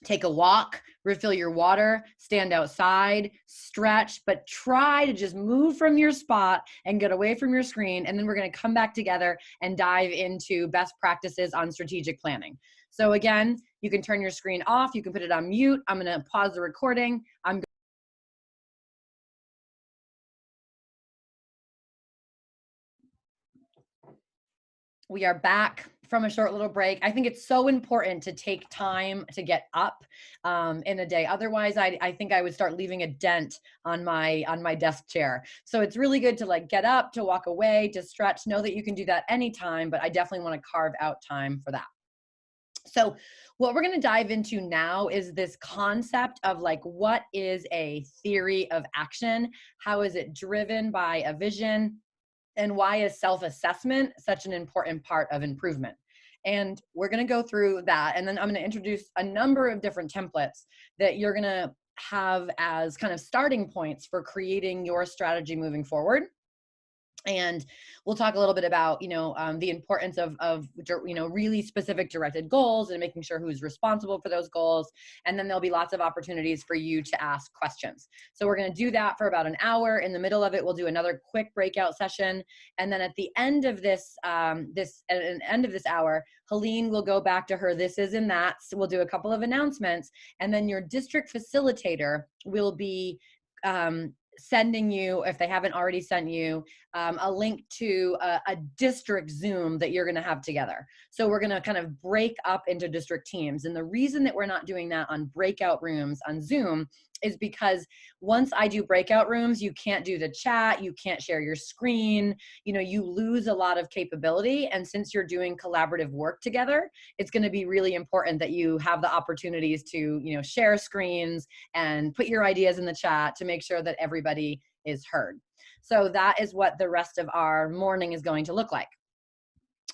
Take a walk, refill your water, stand outside, stretch, but try to just move from your spot and get away from your screen. And then we're going to come back together and dive into best practices on strategic planning. So again, you can turn your screen off. You can put it on mute. I'm going to pause the recording. We are back from a short little break. I think it's so important to take time to get up in a day. Otherwise, I think I would start leaving a dent on my desk chair. So it's really good to like get up, to walk away, to stretch. Know that you can do that anytime, but I definitely want to carve out time for that. So what we're going to dive into now is this concept of like, what is a theory of action? How is it driven by a vision? And why is self-assessment such an important part of improvement? And we're going to go through that. And then I'm going to introduce a number of different templates that you're going to have as kind of starting points for creating your strategy moving forward. And we'll talk a little bit about, the importance of, really specific directed goals and making sure who's responsible for those goals. And then there'll be lots of opportunities for you to ask questions. So we're going to do that for about an hour. In the middle of it, we'll do another quick breakout session. And then at the end of this hour, Helene will go back to her this is and that's. We'll do a couple of announcements. And then your district facilitator will be sending you, if they haven't already sent you, a link to a district Zoom that you're going to have together. So we're going to kind of break up into district teams. And the reason that we're not doing that on breakout rooms on Zoom is because once I do breakout rooms, you can't do the chat, you can't share your screen, you lose a lot of capability. And since you're doing collaborative work together, it's going to be really important that you have the opportunities to, share screens and put your ideas in the chat to make sure that everybody is heard. So that is what the rest of our morning is going to look like.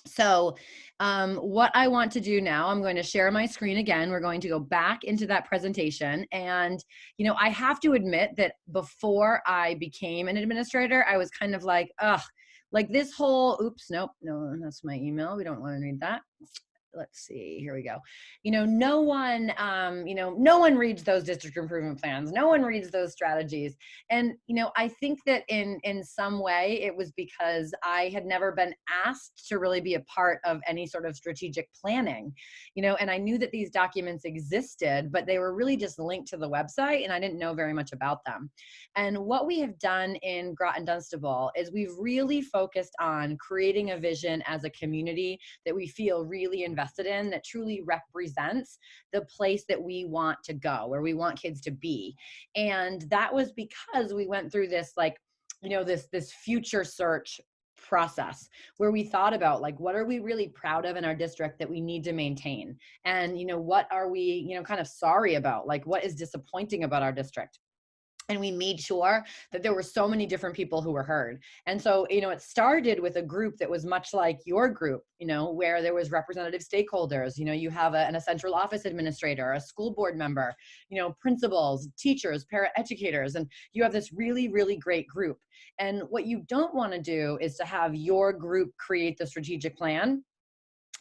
So what I want to do now, I'm going to share my screen again. We're going to go back into that presentation. And, I have to admit that before I became an administrator, I was kind of like, ugh, like this whole, oops, nope, no, that's my email. We don't want to read that. Let's see, here we go. No one reads those district improvement plans. No one reads those strategies. And, I think that in some way it was because I had never been asked to really be a part of any sort of strategic planning, and I knew that these documents existed, but they were really just linked to the website and I didn't know very much about them. And what we have done in Groton Dunstable is we've really focused on creating a vision as a community that we feel really invested in, that truly represents the place that we want to go, where we want kids to be. And that was because we went through this, this future search process where we thought about what are we really proud of in our district that we need to maintain, and what are we kind of sorry about, what is disappointing about our district. And we made sure that there were so many different people who were heard. And so, it started with a group that was much like your group, where there was representative stakeholders. You have a central office administrator, a school board member, principals, teachers, paraeducators, and you have this really, really great group. And what you don't want to do is to have your group create the strategic plan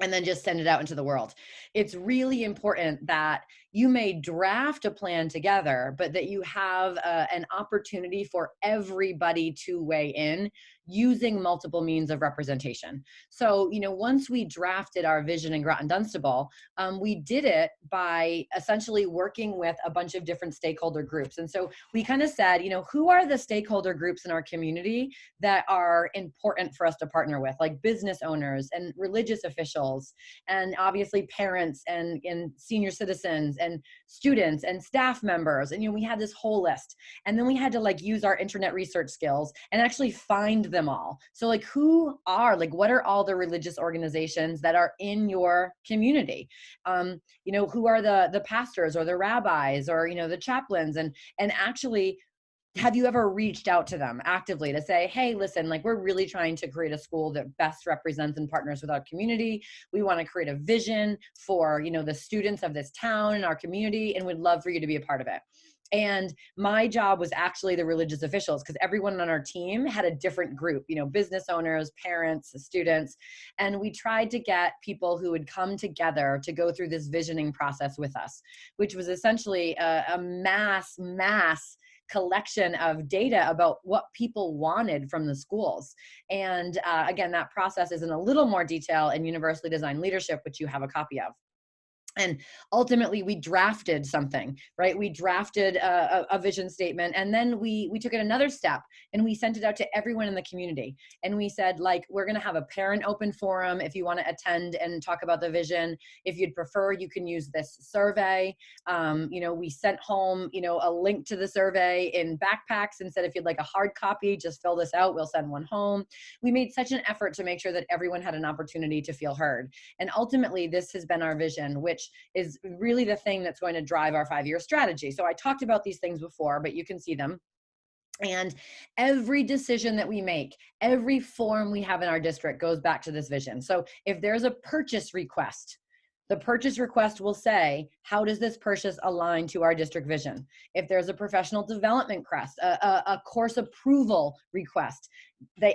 and then just send it out into the world. It's really important that you may draft a plan together, but that you have an opportunity for everybody to weigh in using multiple means of representation. So, once we drafted our vision in Groton Dunstable, we did it by essentially working with a bunch of different stakeholder groups. And so we kind of said, who are the stakeholder groups in our community that are important for us to partner with, like business owners and religious officials, and obviously parents and senior citizens and students and staff members. And, we had this whole list. And then we had to use our internet research skills and actually find them all. So what are all the religious organizations that are in your community? Who are the pastors or the rabbis or, the chaplains, and actually, have you ever reached out to them actively to say, hey, listen, we're really trying to create a school that best represents and partners with our community. We want to create a vision for, the students of this town and our community, and we'd love for you to be a part of it. And my job was actually the religious officials, because everyone on our team had a different group, business owners, parents, students. And we tried to get people who would come together to go through this visioning process with us, which was essentially a mass collection of data about what people wanted from the schools. And again, that process is in a little more detail in Universally Designed Leadership, which you have a copy of. And ultimately, we drafted something, right? We drafted a vision statement, and then we took it another step, and we sent it out to everyone in the community. And we said, we're going to have a parent open forum if you want to attend and talk about the vision. If you'd prefer, you can use this survey. We sent home, a link to the survey in backpacks and said, if you'd like a hard copy, just fill this out. We'll send one home. We made such an effort to make sure that everyone had an opportunity to feel heard. And ultimately, this has been our vision, which is really the thing that's going to drive our 5-year strategy. So I talked about these things before, but you can see them. And every decision that we make, every form we have in our district goes back to this vision. So if there's a purchase request, The purchase request will say, how does this purchase align to our district vision? If there's a professional development request, a course approval request,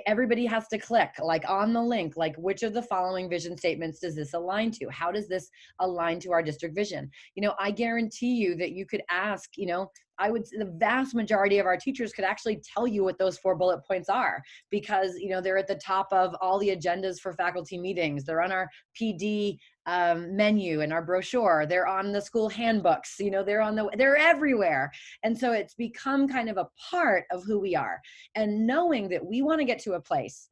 everybody has to click like on the link, like which of the following vision statements does this align to? How does this align to our district vision? I guarantee you that you could ask, the vast majority of our teachers could actually tell you what those 4 bullet points are, because they're at the top of all the agendas for faculty meetings. They're on our PD menu and our brochure. They're on the school handbooks. They're everywhere. And so it's become kind of a part of who we are. And knowing that we want to get to a place,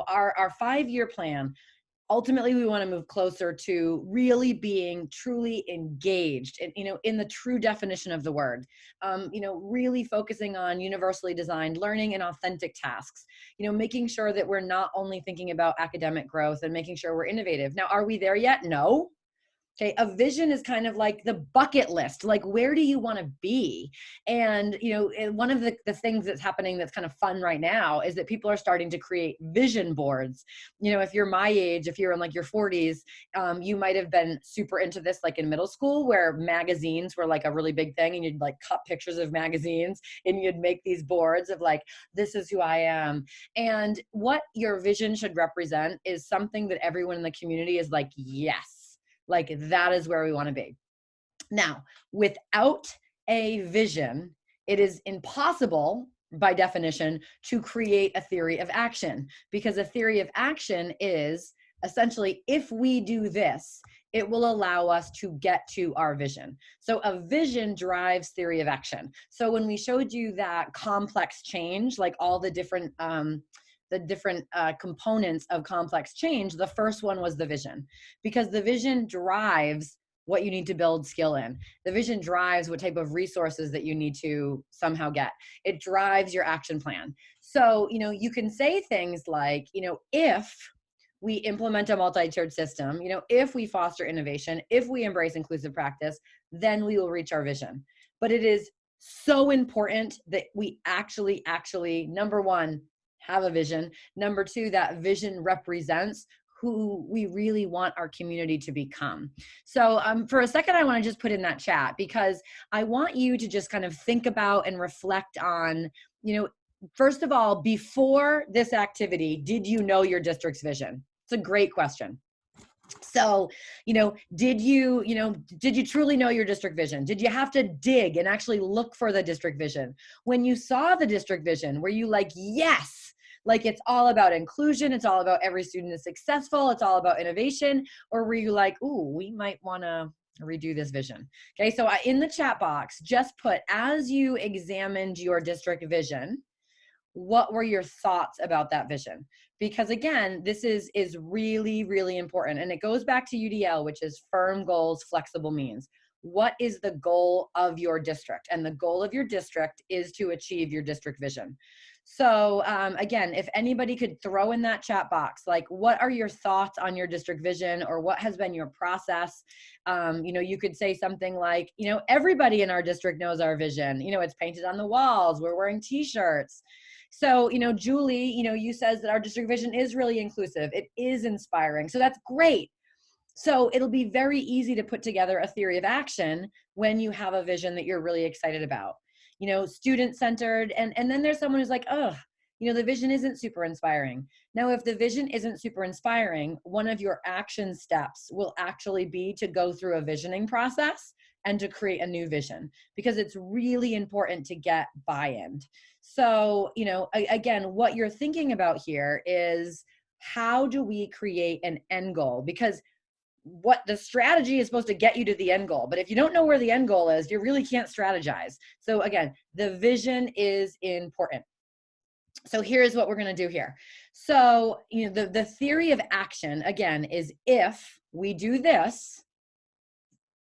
our 5-year plan, ultimately we want to move closer to really being truly engaged and in the true definition of the word, really focusing on universally designed learning and authentic tasks, making sure that we're not only thinking about academic growth and making sure we're innovative. Now, are we there yet? No. Okay, a vision is kind of like the bucket list, like where do you want to be? And, one of the things that's happening that's kind of fun right now is that people are starting to create vision boards. If you're my age, if you're in like your 40s, you might have been super into this like in middle school, where magazines were like a really big thing, and you'd like cut pictures of magazines and you'd make these boards of like, this is who I am. And what your vision should represent is something that everyone in the community is like, yes. Like that is where we want to be. Now, without a vision, it is impossible by definition to create a theory of action, because a theory of action is essentially, if we do this, it will allow us to get to our vision. So a vision drives theory of action. So when we showed you that complex change, like all the different components of complex change, the first one was the vision, because the vision drives what you need to build skill in. The vision drives what type of resources that you need to somehow get. It drives your action plan. So, you can say things like, if we implement a multi-tiered system, if we foster innovation, if we embrace inclusive practice, then we will reach our vision. But it is so important that we actually, number one, have a vision. Number two, that vision represents who we really want our community to become. So for a second, I want to just put in that chat, because I want you to just kind of think about and reflect on, first of all, before this activity, did you know your district's vision? It's a great question. So, did you truly know your district vision? Did you have to dig and actually look for the district vision? When you saw the district vision, were you like, yes, like it's all about inclusion, it's all about every student is successful, it's all about innovation? Or were you like, ooh, we might want to redo this vision? Okay, so in the chat box, just put, as you examined your district vision, what were your thoughts about that vision? Because again, this is really, really important. And it goes back to UDL, which is firm goals, flexible means. What is the goal of your district? And the goal of your district is to achieve your district vision. So again, if anybody could throw in that chat box, like, what are your thoughts on your district vision, or what has been your process? You could say something like, everybody in our district knows our vision. It's painted on the walls. We're wearing t-shirts. So, Julie, you says that our district vision is really inclusive. It is inspiring. So that's great. So it'll be very easy to put together a theory of action when you have a vision that you're really excited about. Student-centered, and then there's someone who's like, oh, the vision isn't super inspiring. Now, if the vision isn't super inspiring, one of your action steps will actually be to go through a visioning process and to create a new vision, because it's really important to get buy-in. So, again, what you're thinking about here is, how do we create an end goal? Because what the strategy is supposed to get you to the end goal. But if you don't know where the end goal is, you really can't strategize. So again, the vision is important. So here's what we're going to do here. So, the theory of action, again, is if we do this,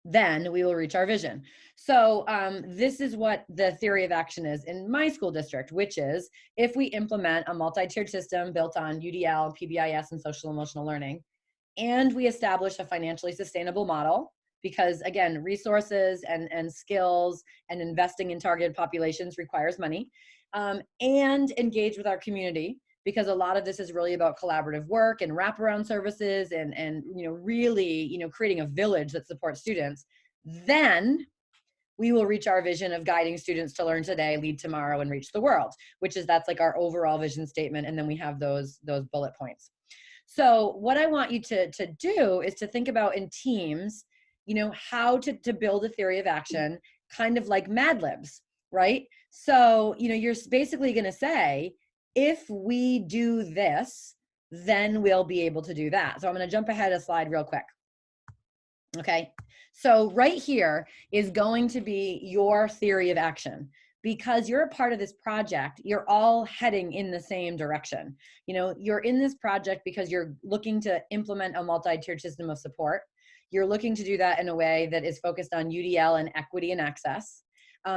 then we will reach our vision. So this is what the theory of action is in my school district, which is, if we implement a multi-tiered system built on UDL, PBIS, and social emotional learning, and we establish a financially sustainable model, because again, resources and skills and investing in targeted populations requires money, and engage with our community, because a lot of this is really about collaborative work and wraparound services and really, creating a village that supports students, then we will reach our vision of guiding students to learn today, lead tomorrow, and reach the world, that's like our overall vision statement. And then we have those bullet points. So what I want you to do is to think about in teams, how to build a theory of action, kind of like Mad Libs, right? So, you're basically going to say, if we do this, then we'll be able to do that. So I'm going to jump ahead a slide real quick. Okay. So right here is going to be your theory of action. Because you're a part of this project, you're all heading in the same direction. You're in this project because you're looking to implement a multi-tiered system of support. You're looking to do that in a way that is focused on UDL and equity and access.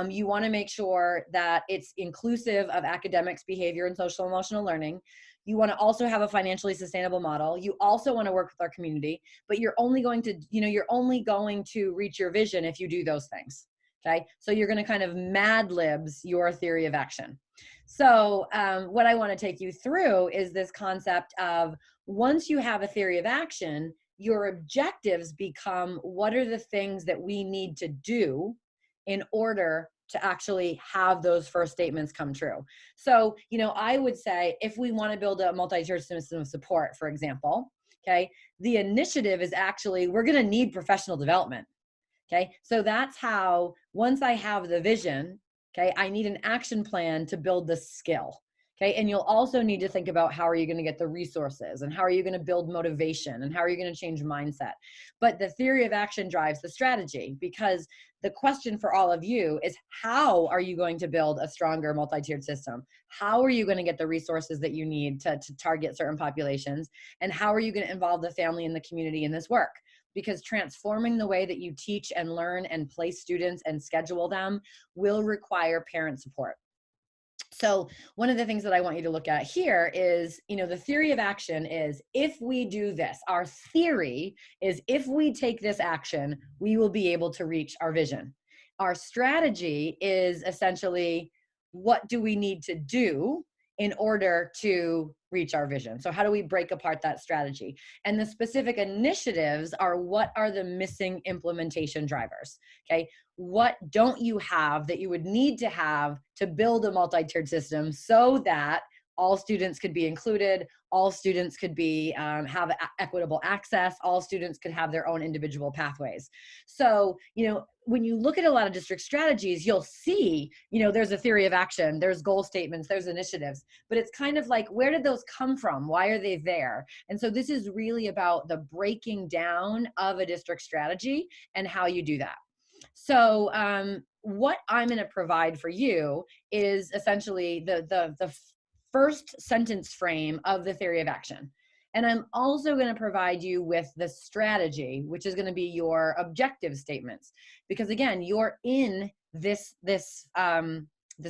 You want to make sure that it's inclusive of academics, behavior, and social emotional learning. You want to also have a financially sustainable model. You also want to work with our community, but you're only going to reach your vision if you do those things. Okay, so you're going to kind of Mad Libs your theory of action. So what I want to take you through is this concept of, once you have a theory of action, your objectives become, what are the things that we need to do in order to actually have those first statements come true. So, I would say, if we want to build a multi-tiered system of support, for example, okay, the initiative is actually, we're going to need professional development. Okay, so that's how, once I have the vision, okay, I need an action plan to build the skill. Okay, and you'll also need to think about, how are you going to get the resources, and how are you going to build motivation, and how are you going to change mindset. But the theory of action drives the strategy, because the question for all of you is, how are you going to build a stronger multi-tiered system? How are you going to get the resources that you need to target certain populations? And how are you going to involve the family and the community in this work? Because transforming the way that you teach and learn and place students and schedule them will require parent support. So one of the things that I want you to look at here is, the theory of action is, if we do this, our theory is, if we take this action, we will be able to reach our vision. Our strategy is essentially, what do we need to do in order to reach our vision? So how do we break apart that strategy? And the specific initiatives are, what are the missing implementation drivers? Okay. What don't you have that you would need to have to build a multi-tiered system, so that all students could be included, all students could be have equitable access, all students could have their own individual pathways. So, when you look at a lot of district strategies, you'll see, there's a theory of action, there's goal statements, there's initiatives, but it's kind of like, where did those come from? Why are they there? And so this is really about the breaking down of a district strategy and how you do that. So what I'm going to provide for you is essentially the first sentence frame of the theory of action. And I'm also going to provide you with the strategy, which is going to be your objective statements. Because again, you're in this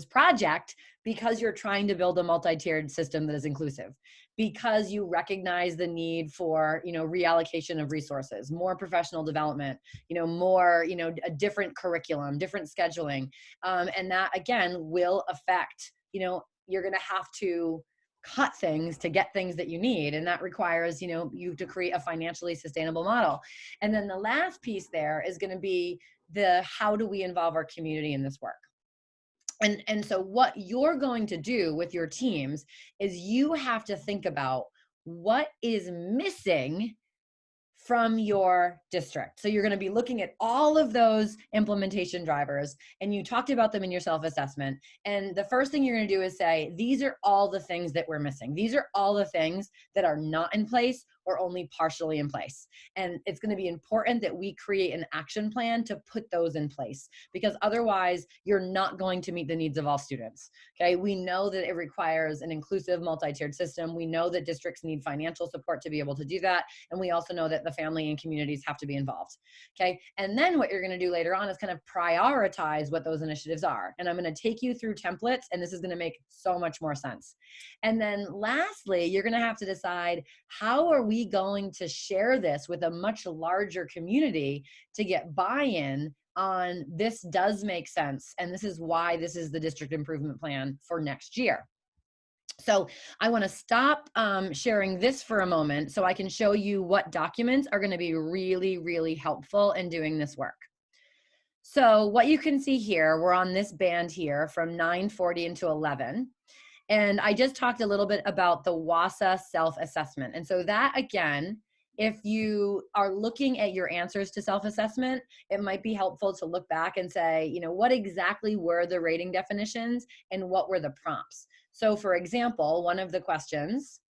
project because you're trying to build a multi-tiered system that is inclusive, because you recognize the need for, reallocation of resources, more professional development, more, a different curriculum, different scheduling. And that, again, will affect, you're going to have to cut things to get things that you need. And that requires, you to create a financially sustainable model. And then the last piece there is going to be how do we involve our community in this work? And so what you're going to do with your teams is, you have to think about what is missing from your district. So you're going to be looking at all of those implementation drivers, and you talked about them in your self-assessment. And the first thing you're going to do is say, these are all the things that we're missing. These are all the things that are not in place or only partially in place. And it's going to be important that we create an action plan to put those in place, because otherwise you're not going to meet the needs of all students. Okay. We know that it requires an inclusive multi-tiered system. We know that districts need financial support to be able to do that. And we also know that the family and communities have to be involved. Okay. And then what you're going to do later on is kind of prioritize what those initiatives are. And I'm going to take you through templates, and this is going to make so much more sense. And then lastly, you're going to have to decide, how are we going to share this with a much larger community to get buy-in on, this does make sense, and this is why this is the district improvement plan for next year. So I want to stop sharing this for a moment so I can show you what documents are going to be really, really helpful in doing this work. So what you can see here, we're on this band here from 9:40 into 11. And I just talked a little bit about the WASA self-assessment. And so that, again, if you are looking at your answers to self-assessment, it might be helpful to look back and say, you know, what exactly were the rating definitions and what were the prompts? So for example, one of the questions,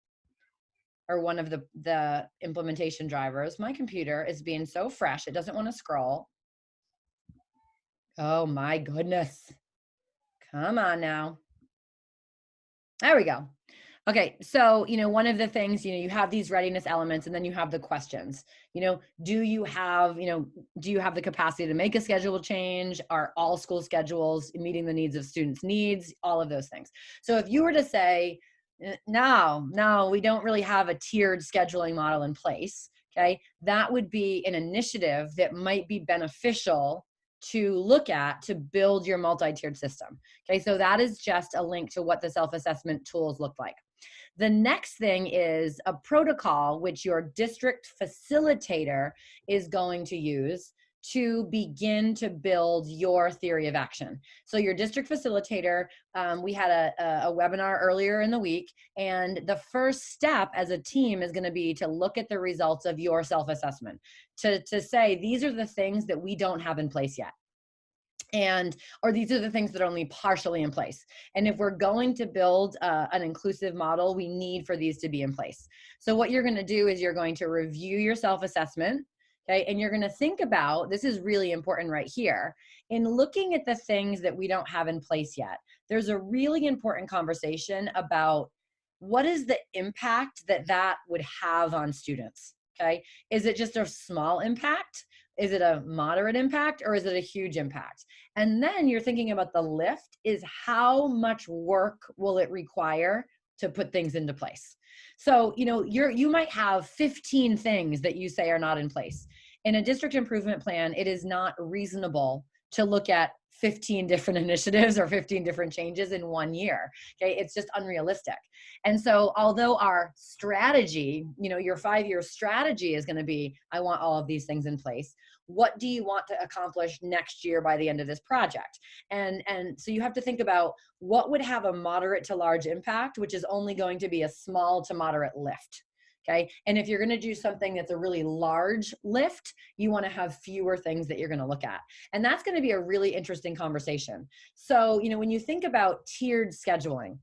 or one of the implementation drivers, my computer is being so fresh, it doesn't want to scroll. Oh my goodness. Come on now. There we go. Okay, so, you know, one of the things, you know, you have these readiness elements and then you have the questions. You know, do you have the capacity to make a schedule change? Are all school schedules meeting the needs of students' needs? All of those things. So if you were to say, no, we don't really have a tiered scheduling model in place, okay, that would be an initiative that might be beneficial to look at to build your multi-tiered system. Okay, so that is just a link to what the self-assessment tools look like. The next thing is a protocol which your district facilitator is going to use to begin to build your theory of action. So your district facilitator, we had a webinar earlier in the week, and the first step as a team is going to be to look at the results of your self-assessment, to say, these are the things that we don't have in place yet. Or these are the things that are only partially in place. And if we're going to build an inclusive model, we need for these to be in place. So what you're going to do is you're going to review your self-assessment, okay? And you're going to think about, this is really important right here, in looking at the things that we don't have in place yet, there's a really important conversation about what is the impact that that would have on students, okay? Is it just a small impact? Is it a moderate impact, or is it a huge impact? And then you're thinking about the lift is how much work will it require to put things into place? So, you know, you might have 15 things that you say are not in place. In a district improvement plan, it is not reasonable to look at 15 different initiatives or 15 different changes in 1 year. Okay, it's just unrealistic. And so although our strategy, you know, your 5-year strategy is going to be, I want all of these things in place. What do you want to accomplish next year by the end of this project? And so you have to think about what would have a moderate to large impact, which is only going to be a small to moderate lift. Okay. And if you're going to do something that's a really large lift, you want to have fewer things that you're going to look at. And that's going to be a really interesting conversation. So, you know, when you think about tiered scheduling,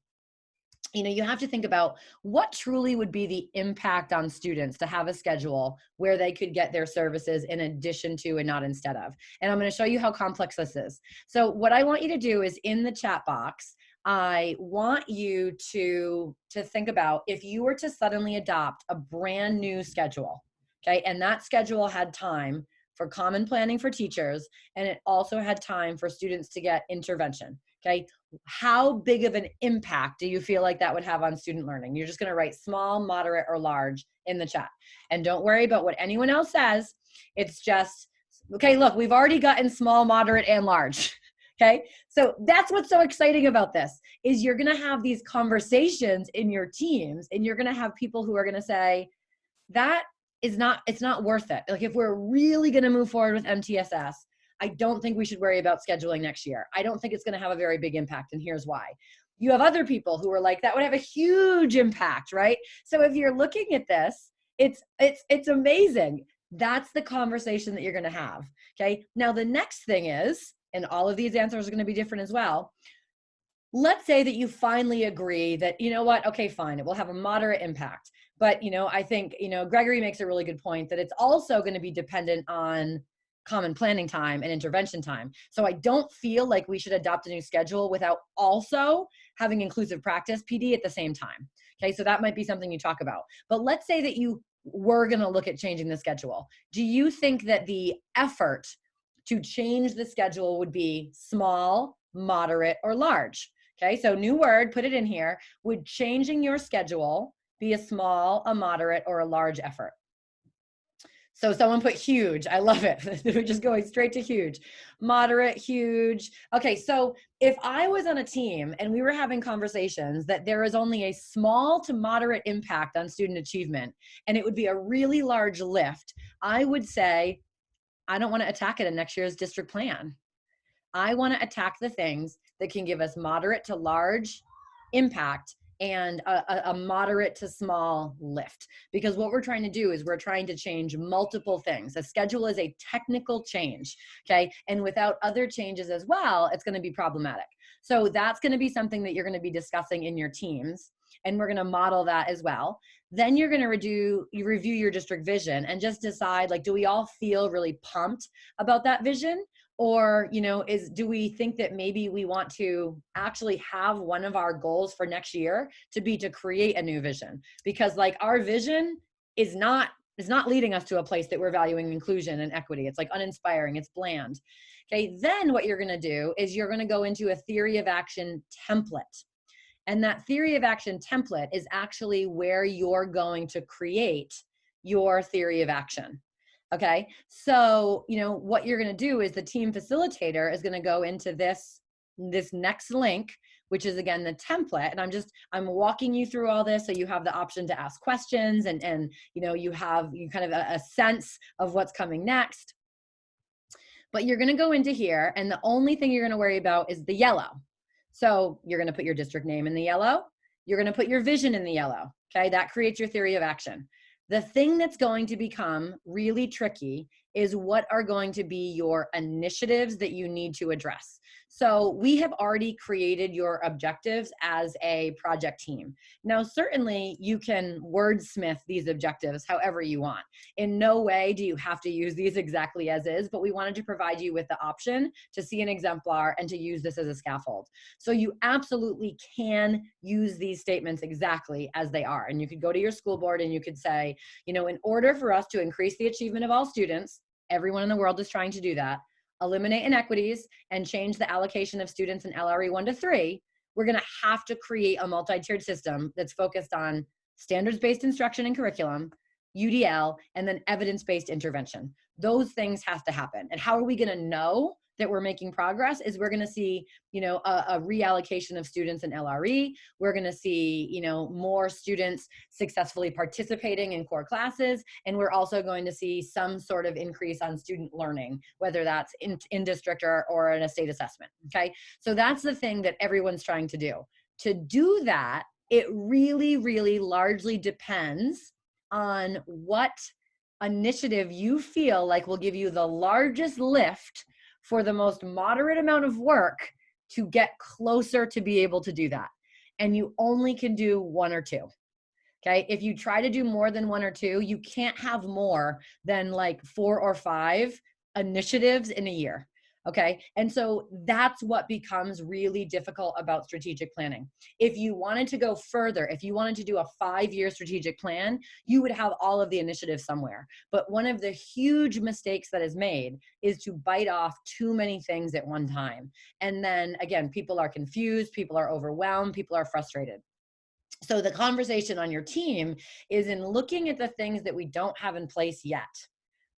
you know, you have to think about what truly would be the impact on students to have a schedule where they could get their services in addition to and not instead of. And I'm going to show you how complex this is. So what I want you to do is, in the chat box, I want you to think about if you were to suddenly adopt a brand new schedule, okay, and that schedule had time for common planning for teachers, and it also had time for students to get intervention, okay? How big of an impact do you feel like that would have on student learning? You're just going to write small, moderate, or large in the chat. And don't worry about what anyone else says. It's just, okay, look, we've already gotten small, moderate, and large. Okay, so that's what's so exciting about this, is you're going to have these conversations in your teams, and you're going to have people who are going to say, that is not, it's not worth it. Like, if we're really going to move forward with MTSS, I don't think we should worry about scheduling next year. I don't think it's going to have a very big impact, and here's why. You have other people who are like, that would have a huge impact, right? So if you're looking at this, it's amazing. That's the conversation that you're going to have. Okay. Now the next thing is, and all of these answers are going to be different as well. Let's say that you finally agree that, you know what, okay, fine, it will have a moderate impact. But, you know, I think, you know, Gregory makes a really good point that it's also going to be dependent on common planning time and intervention time. So I don't feel like we should adopt a new schedule without also having inclusive practice PD at the same time. Okay, so that might be something you talk about. But let's say that you were going to look at changing the schedule. Do you think that the effort to change the schedule would be small, moderate, or large? Okay, so new word, put it in here. Would changing your schedule be a small, a moderate, or a large effort? So someone put huge. I love it. We're just going straight to huge. Moderate, huge. Okay, so if I was on a team and we were having conversations that there is only a small to moderate impact on student achievement, and it would be a really large lift, I would say, I don't want to attack it in next year's district plan. I want to attack the things that can give us moderate to large impact and a moderate to small lift. Because what we're trying to do is we're trying to change multiple things. A schedule is a technical change, okay? And without other changes as well, it's going to be problematic. So that's going to be something that you're going to be discussing in your teams. And we're going to model that as well. Then you're going to review your district vision and just decide, like, do we all feel really pumped about that vision? Or, do we think that maybe we want to actually have one of our goals for next year to be to create a new vision? Because like our vision is not leading us to a place that we're valuing inclusion and equity. It's like uninspiring, it's bland. Okay, then what you're gonna do is you're gonna go into a theory of action template. And that theory of action template is actually where you're going to create your theory of action. Okay, so what you're going to do is the team facilitator is going to go into this next link, which is again the template, and I'm walking you through all this so you have the option to ask questions and you kind of a sense of what's coming next. But you're going to go into here, and the only thing you're going to worry about is the yellow. So you're going to put your district name in the yellow. You're going to put your vision in the yellow. Okay, that creates your theory of action. The thing that's going to become really tricky is what are going to be your initiatives that you need to address. So we have already created your objectives as a project team. Now, certainly you can wordsmith these objectives however you want. In no way do you have to use these exactly as is, but we wanted to provide you with the option to see an exemplar and to use this as a scaffold. So you absolutely can use these statements exactly as they are. And you could go to your school board and you could say, in order for us to increase the achievement of all students, everyone in the world is trying to do that, eliminate inequities, and change the allocation of students in LRE 1 to 3, we're going to have to create a multi-tiered system that's focused on standards-based instruction and curriculum, UDL, and then evidence-based intervention. Those things have to happen. And how are we going to know that we're making progress is we're going to see, a reallocation of students in LRE. We're going to see, more students successfully participating in core classes. And we're also going to see some sort of increase on student learning, whether that's in district or in a state assessment. Okay. So that's the thing that everyone's trying to do. To do that, it really, really largely depends on what initiative you feel like will give you the largest lift for the most moderate amount of work to get closer to be able to do that. And you only can do one or two. Okay. If you try to do more than one or two, you can't have more than like 4 or 5 initiatives in a year. Okay. And so that's what becomes really difficult about strategic planning. If you wanted to go further, if you wanted to do a 5-year strategic plan, you would have all of the initiatives somewhere. But one of the huge mistakes that is made is to bite off too many things at one time. And then again, people are confused, people are overwhelmed, people are frustrated. So the conversation on your team is in looking at the things that we don't have in place yet.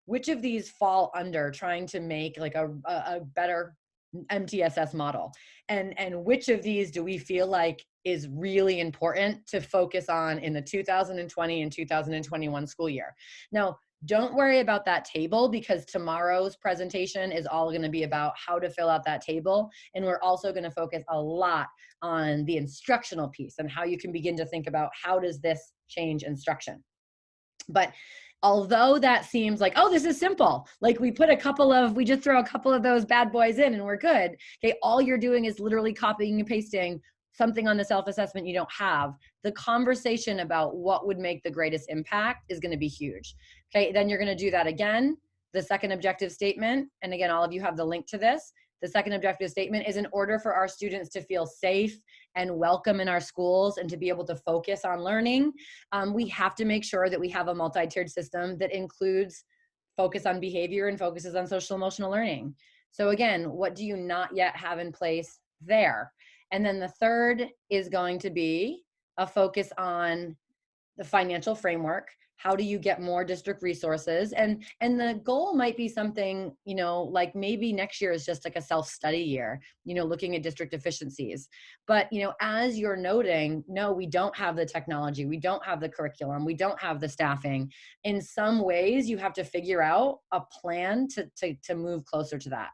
Which of these fall under trying to make like a better MTSS model? And which of these do we feel like is really important to focus on in the 2020 and 2021 school year? Now, don't worry about that table because tomorrow's presentation is all going to be about how to fill out that table. And we're also going to focus a lot on the instructional piece and how you can begin to think about how does this change instruction. But although that seems like, oh, this is simple, like we just throw a couple of those bad boys in and we're good. Okay, all you're doing is literally copying and pasting something on the self-assessment you don't have. The conversation about what would make the greatest impact is going to be huge. Okay, then you're going to do that again. The second objective statement, and again, all of you have the link to this. The second objective statement is in order for our students to feel safe and welcome in our schools and to be able to focus on learning, we have to make sure that we have a multi-tiered system that includes focus on behavior and focuses on social emotional learning. So again, what do you not yet have in place there? And then the third is going to be a focus on the financial framework. How do you get more district resources? And the goal might be something, you know, like maybe next year is just like a self-study year, you know, looking at district efficiencies. But, you know, as you're noting, no, we don't have the technology, we don't have the curriculum, we don't have the staffing. In some ways, you have to figure out a plan to move closer to that.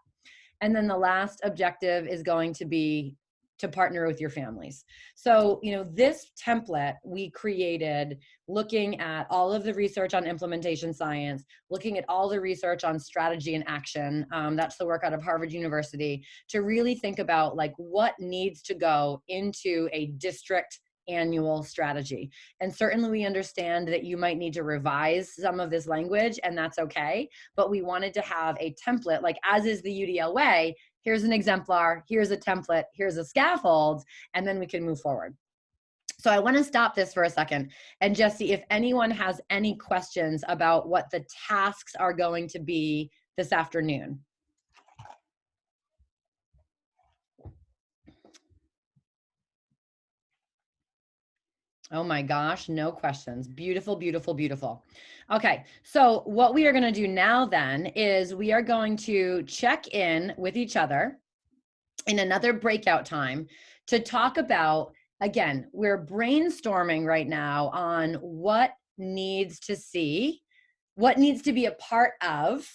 And then the last objective is going to be to partner with your families. So, you know, this template we created looking at all of the research on implementation science, looking at all the research on strategy and action. That's the work out of Harvard University, to really think about like what needs to go into a district annual strategy. And certainly we understand that you might need to revise some of this language, and that's okay. But we wanted to have a template, like as is the UDL way. Here's an exemplar, here's a template, here's a scaffold, and then we can move forward. So I want to stop this for a second and just see if anyone has any questions about what the tasks are going to be this afternoon. Oh my gosh, no questions. Beautiful, beautiful, beautiful. Okay, so what we are going to do now then is we are going to check in with each other in another breakout time to talk about, again, we're brainstorming right now on what needs to be a part of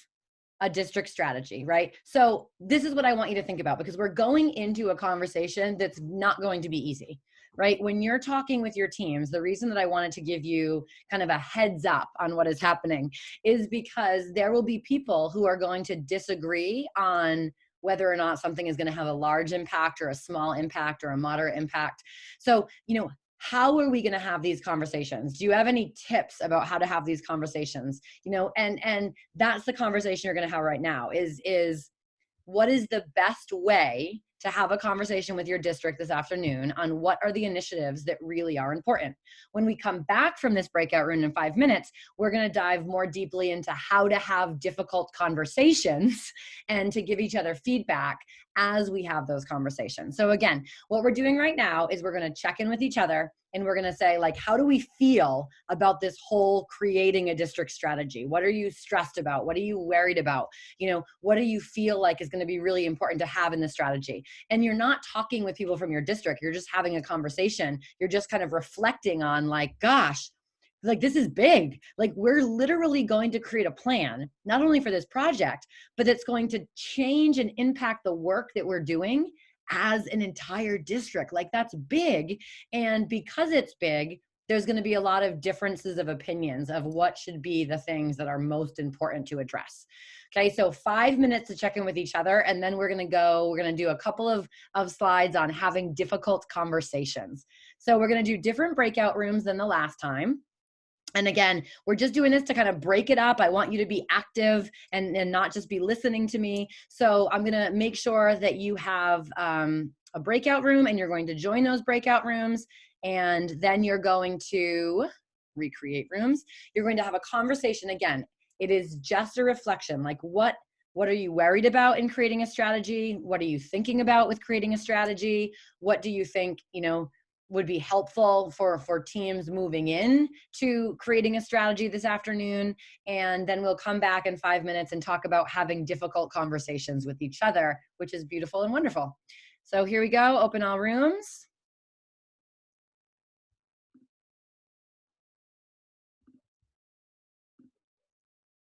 a district strategy, right? So this is what I want you to think about, because we're going into a conversation that's not going to be easy, right? When you're talking with your teams, the reason that I wanted to give you kind of a heads up on what is happening is because there will be people who are going to disagree on whether or not something is going to have a large impact or a small impact or a moderate impact. So, you know, how are we going to have these conversations? Do you have any tips about how to have these conversations? You know, and that's the conversation you're going to have right now is what is the best way to have a conversation with your district this afternoon on what are the initiatives that really are important. When we come back from this breakout room in 5 minutes, we're going to dive more deeply into how to have difficult conversations and to give each other feedback as we have those conversations. So again, what we're doing right now is we're going to check in with each other and we're going to say, like, how do we feel about this whole creating a district strategy? What are you stressed about? What are you worried about? You know, what do you feel like is going to be really important to have in the strategy? And you're not talking with people from your district. You're just having a conversation. You're just kind of reflecting on, like, gosh, like, this is big. Like, we're literally going to create a plan, not only for this project, but it's going to change and impact the work that we're doing as an entire district. Like, that's big. And because it's big, there's going to be a lot of differences of opinions of what should be the things that are most important to address. Okay, so 5 minutes to check in with each other, and then we're going to do a couple of slides on having difficult conversations. So we're going to do different breakout rooms than the last time. And again, we're just doing this to kind of break it up. I want you to be active and not just be listening to me. So I'm going to make sure that you have a breakout room, and you're going to join those breakout rooms. And then you're going to recreate rooms. You're going to have a conversation. Again, it is just a reflection. Like, what are you worried about in creating a strategy? What are you thinking about with creating a strategy? What do you think, you know, would be helpful for teams moving in to creating a strategy this afternoon? And then we'll come back in 5 minutes and talk about having difficult conversations with each other, which is beautiful and wonderful. So here we go. Open all rooms.